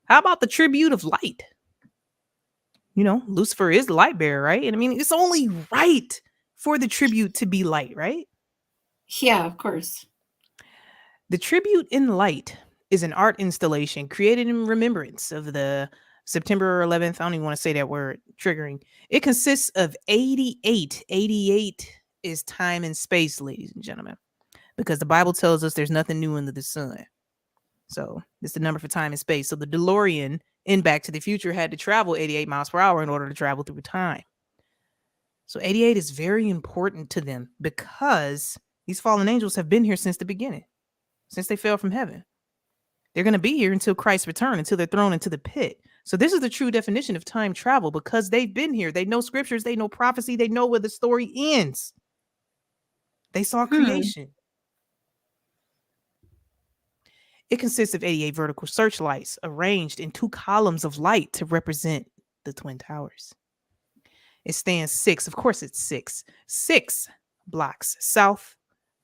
how about the tribute of light? Lucifer is the light bearer, right? And I mean, it's only right for the tribute to be light, right? Yeah, of course. The tribute in light is an art installation created in remembrance of the September 11th. I don't even want to say that word, triggering. It consists of 88. 88 is time and space, ladies and gentlemen, because the Bible tells us there's nothing new under the sun. So it's the number for time and space. So the DeLorean in Back to the Future had to travel 88 miles per hour in order to travel through time. So 88 is very important to them because these fallen angels have been here since the beginning, since they fell from heaven. They're going to be here until Christ's return, until they're thrown into the pit. So this is the true definition of time travel because they've been here. They know scriptures. They know prophecy. They know where the story ends. They saw creation. It consists of 88 vertical searchlights arranged in 2 columns of light to represent the Twin Towers. It stands 6. Of course, it's 6 blocks south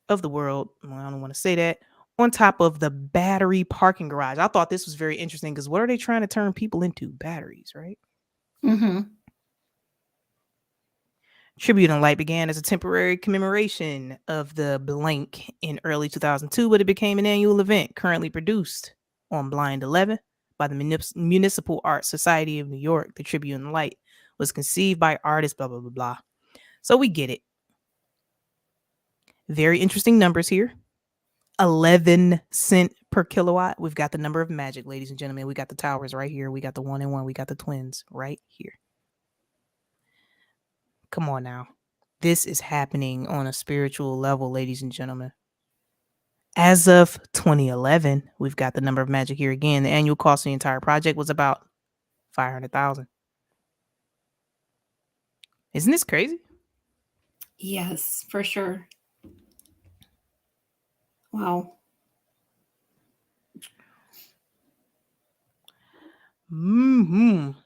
of the world. Well, I don't want to say that. On top of the battery parking garage. I thought this was very interesting because what are they trying to turn people into? Batteries, right? Mm-hmm. Tribute on Light began as a temporary commemoration of the blank in early 2002, but it became an annual event currently produced on Blind 11 by the Municipal Art Society of New York. The Tribute on Light was conceived by artists, blah, blah, blah, blah. So we get it. Very interesting numbers here. 11 cents per kilowatt. We've got the number of magic, ladies and gentlemen. We got the towers right here. We got the 1 and 1. We got the twins right here. Come on now. This is happening on a spiritual level, ladies and gentlemen. As of 2011, we've got the number of magic here again. The annual cost of the entire project was about $500,000. Isn't this crazy? Yes, for sure. Wow.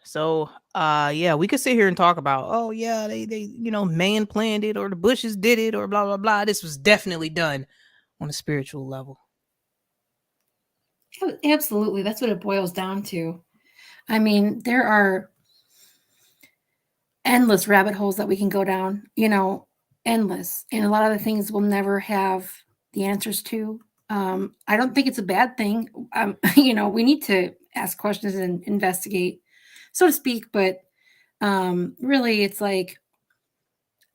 So yeah, we could sit here and talk about, oh yeah, they man planned it or the Bushes did it or blah blah blah. This was definitely done on a spiritual level. Absolutely. That's what it boils down to. I mean, there are endless rabbit holes that we can go down, endless. And a lot of the things we'll never have the answers to. I don't think it's a bad thing. We need to ask questions and investigate, so to speak, but really it's like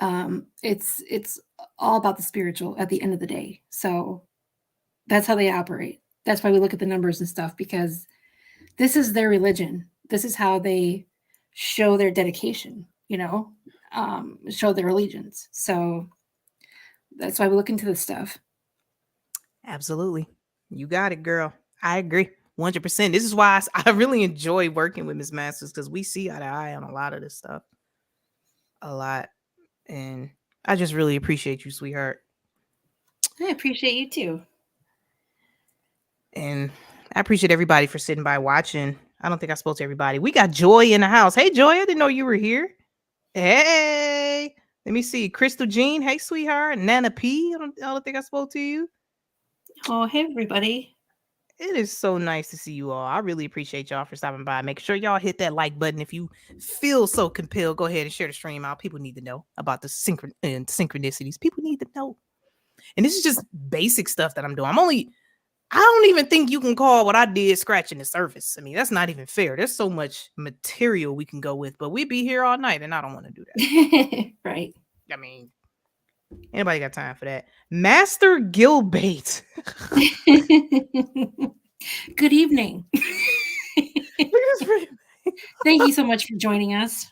it's all about the spiritual at the end of the day. So that's how they operate. That's why we look at the numbers and stuff, because this is their religion. This is how they show their dedication, show their allegiance. So that's why we look into this stuff. Absolutely. You got it, girl. I agree 100%. This is why I really enjoy working with Miss Maskless, because we see eye to eye on a lot of this stuff. A lot. And I just really appreciate you, sweetheart. I appreciate you too. And I appreciate everybody for sitting by watching. I don't think I spoke to everybody. We got Joy in the house. Hey, Joy, I didn't know you were here. Hey, let me see. Crystal Jean. Hey, sweetheart. Nana P. I don't think I spoke to you. Oh, hey, everybody. It is so nice to see you all. I really appreciate y'all for stopping by. Make sure y'all hit that like button. If you feel so compelled, go ahead and share the stream out. People need to know about the synchronicities. People need to know. And this is just basic stuff that I'm doing. I don't even think you can call what I did scratching the surface. I mean, that's not even fair. There's so much material we can go with, but we'd be here all night, and I don't want to do that. Right. I mean, anybody got time for that? Master Gilbait. Good evening. Thank you so much for joining us.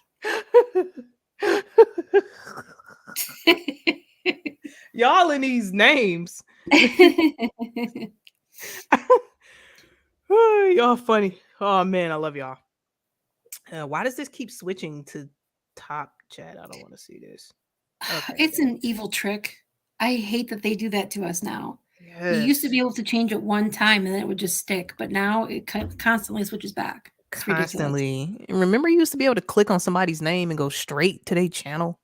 Y'all in these names. Y'all funny. Oh man, I love y'all. Why does this keep switching to top chat? I don't want to see this. Okay, it's an evil trick. I hate that they do that to us now. Yes. You used to be able to change it one time and then it would just stick, but now it constantly switches back. It's constantly. Ridiculous. Remember, you used to be able to click on somebody's name and go straight to their channel.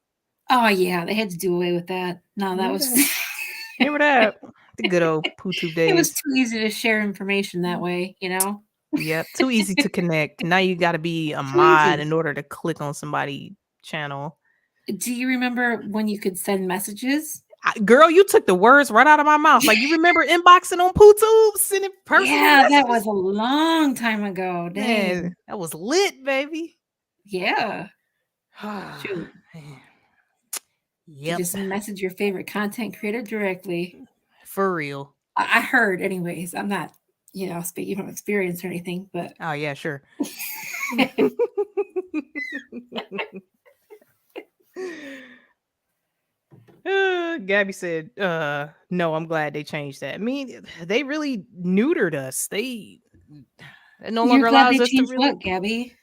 Oh yeah, they had to do away with that. No, that was. Remember that? The good old PooTube days. It was too easy to share information that way, Yep, too easy to connect. Now you got to be a mod in order to click on somebody's channel. Do you remember when you could send messages? Girl, you took the words right out of my mouth. Like, you remember inboxing on PooTube, sending personal messages? That was a long time ago. Dang. Man, that was lit, baby. Yeah. Shoot. Yep. You just message your favorite content creator directly. For real. I heard, anyways. I'm not, speaking from experience or anything, but. Oh, yeah, sure. Gabby said, no, I'm glad they changed that. I mean, they really neutered us. They no longer allows us to really. What, Gabby?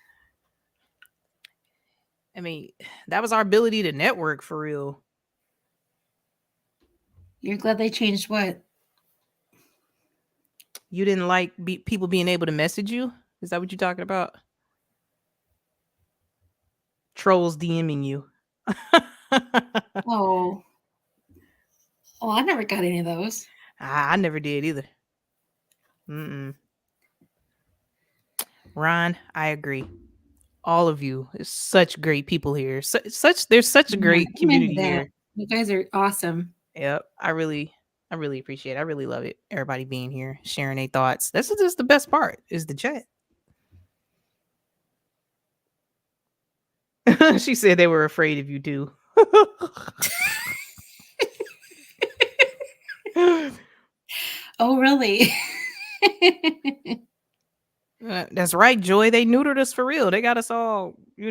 I mean, that was our ability to network for real. You're glad they changed what? You didn't like people being able to message you? Is that what you're talking about? Trolls DMing you. Oh, I never got any of those. I never did either. Ron, I agree. All of you, there's such great people here. There's such a great community here. You guys are awesome. Yep, I really appreciate it. I really love it. Everybody being here, sharing their thoughts. This is just the best part, is the chat. She said they were afraid of you too. Oh, really? That's right, Joy. They neutered us for real. They got us all, they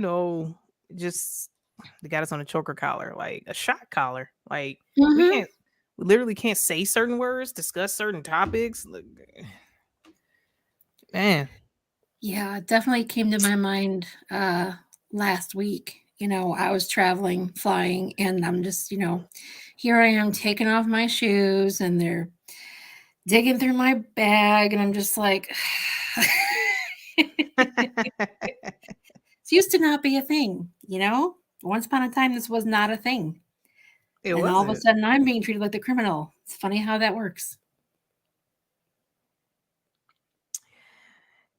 got us on a choker collar, like a shot collar. Like we literally can't say certain words, discuss certain topics. Man. Yeah, it definitely came to my mind last week. I was traveling, flying, and I'm just, here I am taking off my shoes and they're digging through my bag, and I'm just like, it used to not be a thing, Once upon a time, this was not a thing. It And all of a wasn't. sudden, I'm being treated like the criminal. It's funny how that works.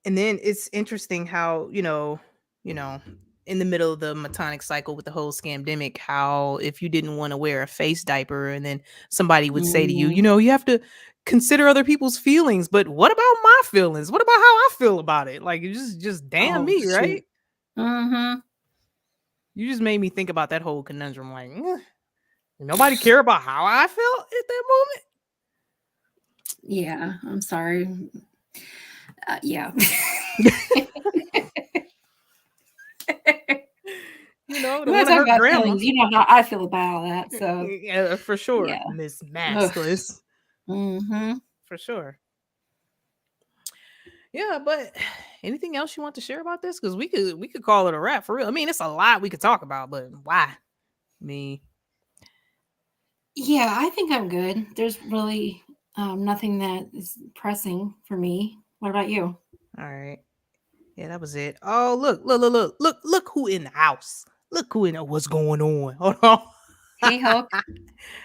And then it's interesting how, in the middle of the Metonic cycle with the whole scamdemic, how if you didn't want to wear a face diaper and then somebody would say to you, Mhm. you have to consider other people's feelings, but what about my feelings? What about how I feel about it? Like, it's just damn Oh, me, shoot. right? Mhm. You just made me think about that whole conundrum. Like, nobody care about how I felt at that moment. Yeah, I'm sorry. Yeah. Don't You want want to to talk hurt about grandma. feelings? You know how I feel about all that. So, Yeah, for sure. yeah. Miss Ugh. Maskless. Mm-hmm. For sure. Yeah, but anything else you want to share about this? Because we could call it a wrap for real. I mean, it's a lot we could talk about, but why? Me. Yeah, I think I'm good. There's really nothing that is pressing for me. What about you? All right. Yeah, that was it. Oh, look who in the house. Look who in the, what's going on. Hold on. Hey, Hulk.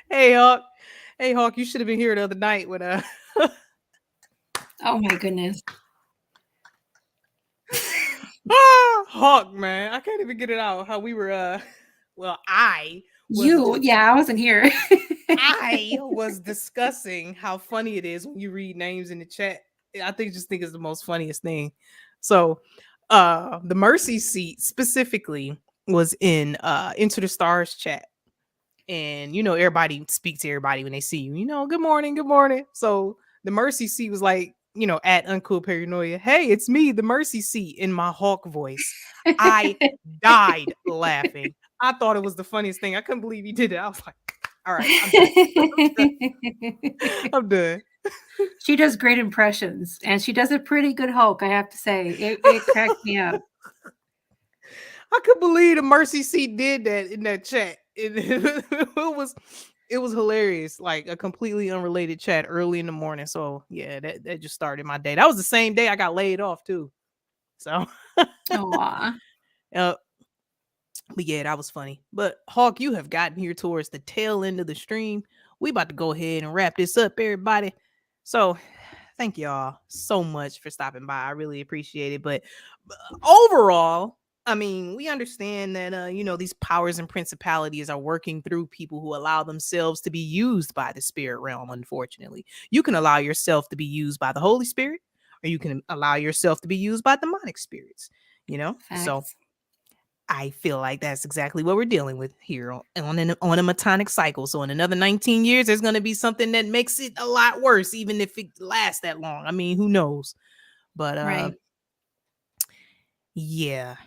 Hey, Hawk. Hey, Hawk, you should have been here the other night when Oh my goodness. Hawk, man. I can't even get it out. How we were well, I Yeah, I wasn't here. I was discussing how funny it is when you read names in the chat. I think it's the most funniest thing. So the Mercy seat specifically was in Into the Stars chat. And everybody speaks to everybody when they see you, good morning, good morning. So the Mercy seat was like, at Uncoolparanoia, hey, it's me, the Mercy seat, in my Hawk voice. I died laughing. I thought it was the funniest thing. I couldn't believe he did it. I was like, all right, I'm done. She does great impressions, and she does a pretty good Hulk, I have to say. It cracked me up. I could believe the Mercy seat did that in that chat. It was hilarious, like a completely unrelated chat early in the morning. So yeah, that just started my day. That was the same day I got laid off too. So Aw. But yeah, that was funny. But Hawk, you have gotten here towards the tail end of the stream. We about to go ahead and wrap this up, everybody. So thank y'all so much for stopping by. I really appreciate it. But overall, I mean, we understand that these powers and principalities are working through people who allow themselves to be used by the spirit realm. Unfortunately, you can allow yourself to be used by the Holy Spirit, or you can allow yourself to be used by demonic spirits. So Facts. I feel like that's exactly what we're dealing with here on a Metonic cycle. So in another 19 years, there's going to be something that makes it a lot worse, even if it lasts that long. I mean, who knows? But Right. yeah.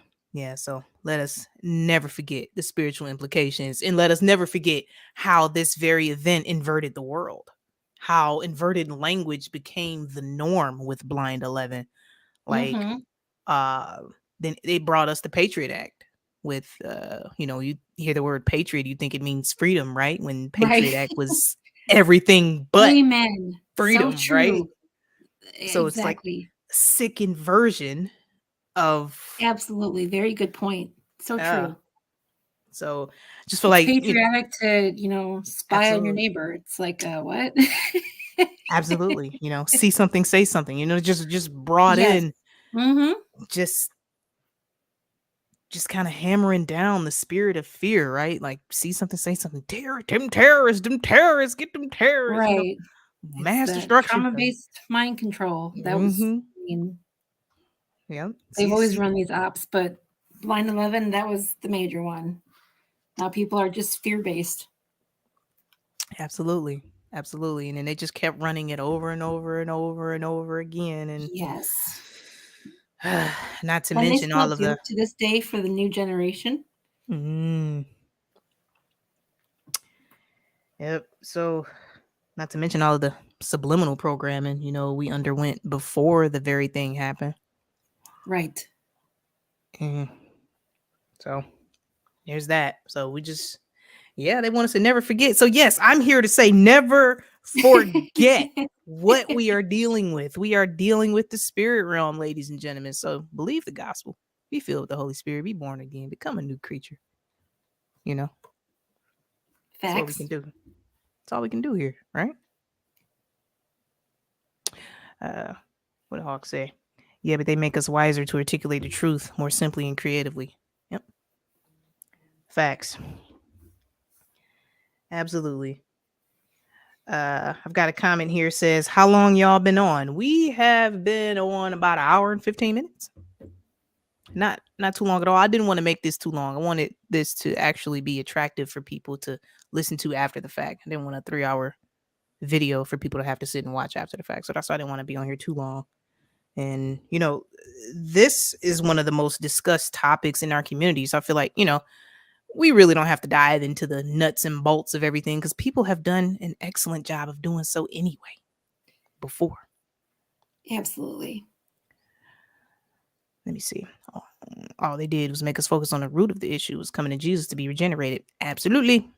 So let us never forget the spiritual implications, and let us never forget how this very event inverted the world, how inverted language became the norm with Blind 11. Like, Mm-hmm. then they brought us the Patriot Act with, you hear the word patriot, you think it means freedom, right? When Right. Patriot Act was everything but Amen. freedom, So right? true. So it's like Exactly. sick inversion of Absolutely. Very good point. So true. So just feel It's like, patriotic to, spy on your absolutely. neighbor. It's like, what? Absolutely. See something, say something, just brought Yes. in, Mm-hmm. just kind of hammering down the spirit of fear, right? Like, see something, say something. Them terrorists, get them terrorists, Right. It's mass the destruction. trauma-based mind control. That was, Mm-hmm. I mean, Yeah. they've always run these ops, but Line 11, that was the major one. Now people are just fear-based. Absolutely. And then they just kept running it over and over and over and over again. And Yes. not to And they mention still all of do the to this day for the new generation. Yep. So not to mention all of the subliminal programming, we underwent before the very thing happened. Right. So there's that. So we just, yeah, they want us to never forget. So yes, I'm here to say never forget what we are dealing with. We are dealing with the spirit realm, ladies and gentlemen. So believe the gospel, be filled with the Holy Spirit, be born again, become a new creature. You know, that's what we Facts. can do. That's all we can do here, right? What did Hawk say? Yeah, but they make us wiser to articulate the truth more simply and creatively. Yep. Facts. Absolutely. I've got a comment here says, how long y'all been on? We have been on about an hour and 15 minutes. Not too long at all. I didn't want to make this too long. I wanted this to actually be attractive for people to listen to after the fact. I didn't want a 3-hour video for people to have to sit and watch after the fact. So that's why I didn't want to be on here too long. And, you know, this is one of the most discussed topics in our community. So I feel like, you know, we really don't have to dive into the nuts and bolts of everything because people have done an excellent job of doing so anyway before. Absolutely. Let me see. All they did was make us focus on the root of the issue, was coming to Jesus to be regenerated. Absolutely.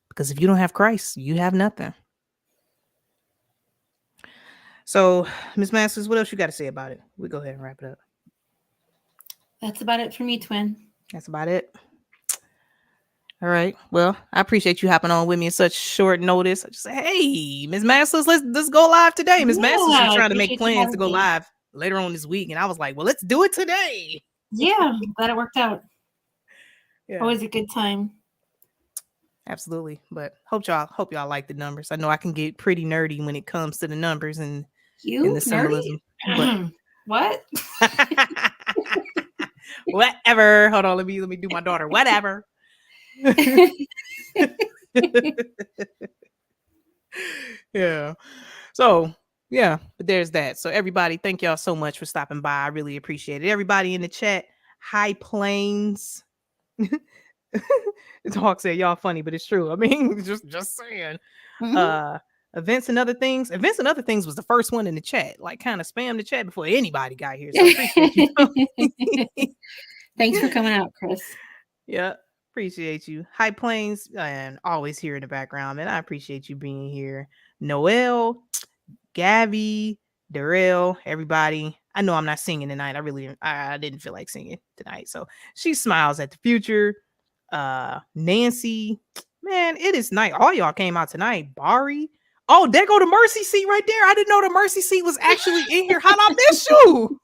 Because if you don't have Christ, you have nothing. So, Miss Maskless, what else you got to say about it? We'll go ahead and wrap it up. That's about it for me, twin. That's about it. All right. Well, I appreciate you hopping on with me in such short notice. I just say, hey, Miss Maskless, let's go live today. Miss Maskless was trying to make plans to go live later on this week, and I was like, well, let's do it today. Yeah, glad it worked out. Yeah. Always a good time. Absolutely. But hope y'all like the numbers. I know I can get pretty nerdy when it comes to the numbers and the symbolism. But what? Whatever. Hold on, let me do my daughter. Whatever. Yeah. So yeah, but there's that. So everybody, thank y'all so much for stopping by. I really appreciate it. Everybody in the chat, High Plains. Hawk said y'all funny, but it's true. I mean, just saying. Mm-hmm. Events and Other Things. Events and Other Things was the first one in the chat. Like, kind of spam the chat before anybody got here. So appreciate you. Thanks for coming out, Chris. Yeah, appreciate you. High Plains, and always here in the background, man. I appreciate you being here. Noel, Gabby, Darrell, everybody. I know I'm not singing tonight. I didn't feel like singing tonight. So she smiles at the future. Nancy, man, it is night. All y'all came out tonight. Bari. Oh, there go the mercy seat right there. I didn't know the mercy seat was actually in here. How'd I miss you?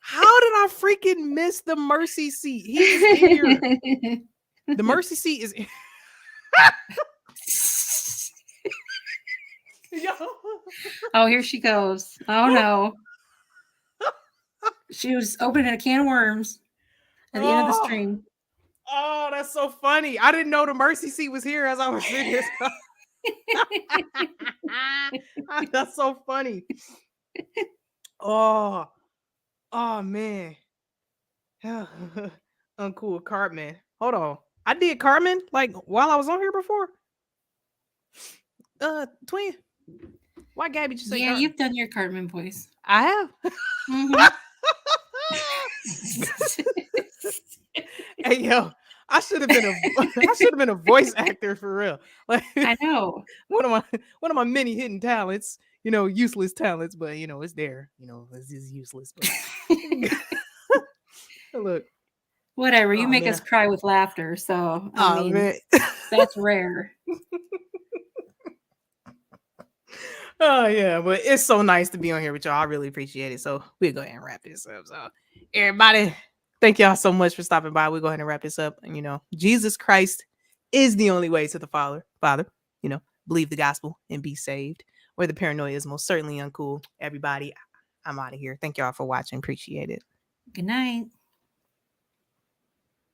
How did I freaking miss the mercy seat? He is in here. The mercy seat is in. Oh, here she goes. Oh no. She was opening a can of worms at the end of the stream. Oh, that's so funny. I didn't know the mercy seat was here as I was sitting here. That's so funny. Oh man. Uncool Cartman. Hold on. I did Cartman like while I was on here before. Twin. Why Gabby just say Yeah, Cartman? you've done your Cartman voice. I have. Mm-hmm. Hey yo, I should have been a voice actor for real. Like, I know. one of my many hidden talents, you know, useless talents, but you know, it's there. You know, it's useless. But look. Whatever, you make us cry with laughter, so I mean, man. that's rare. Oh yeah, but it's so nice to be on here with y'all. I really appreciate it. So we'll go ahead and wrap this up. So everybody, thank y'all so much for stopping by. We'll go ahead and wrap this up. And you know, Jesus Christ is the only way to the Father. You know, believe the gospel and be saved. Where the paranoia is most certainly uncool. Everybody, I'm out of here. Thank y'all for watching. Appreciate it. Good night.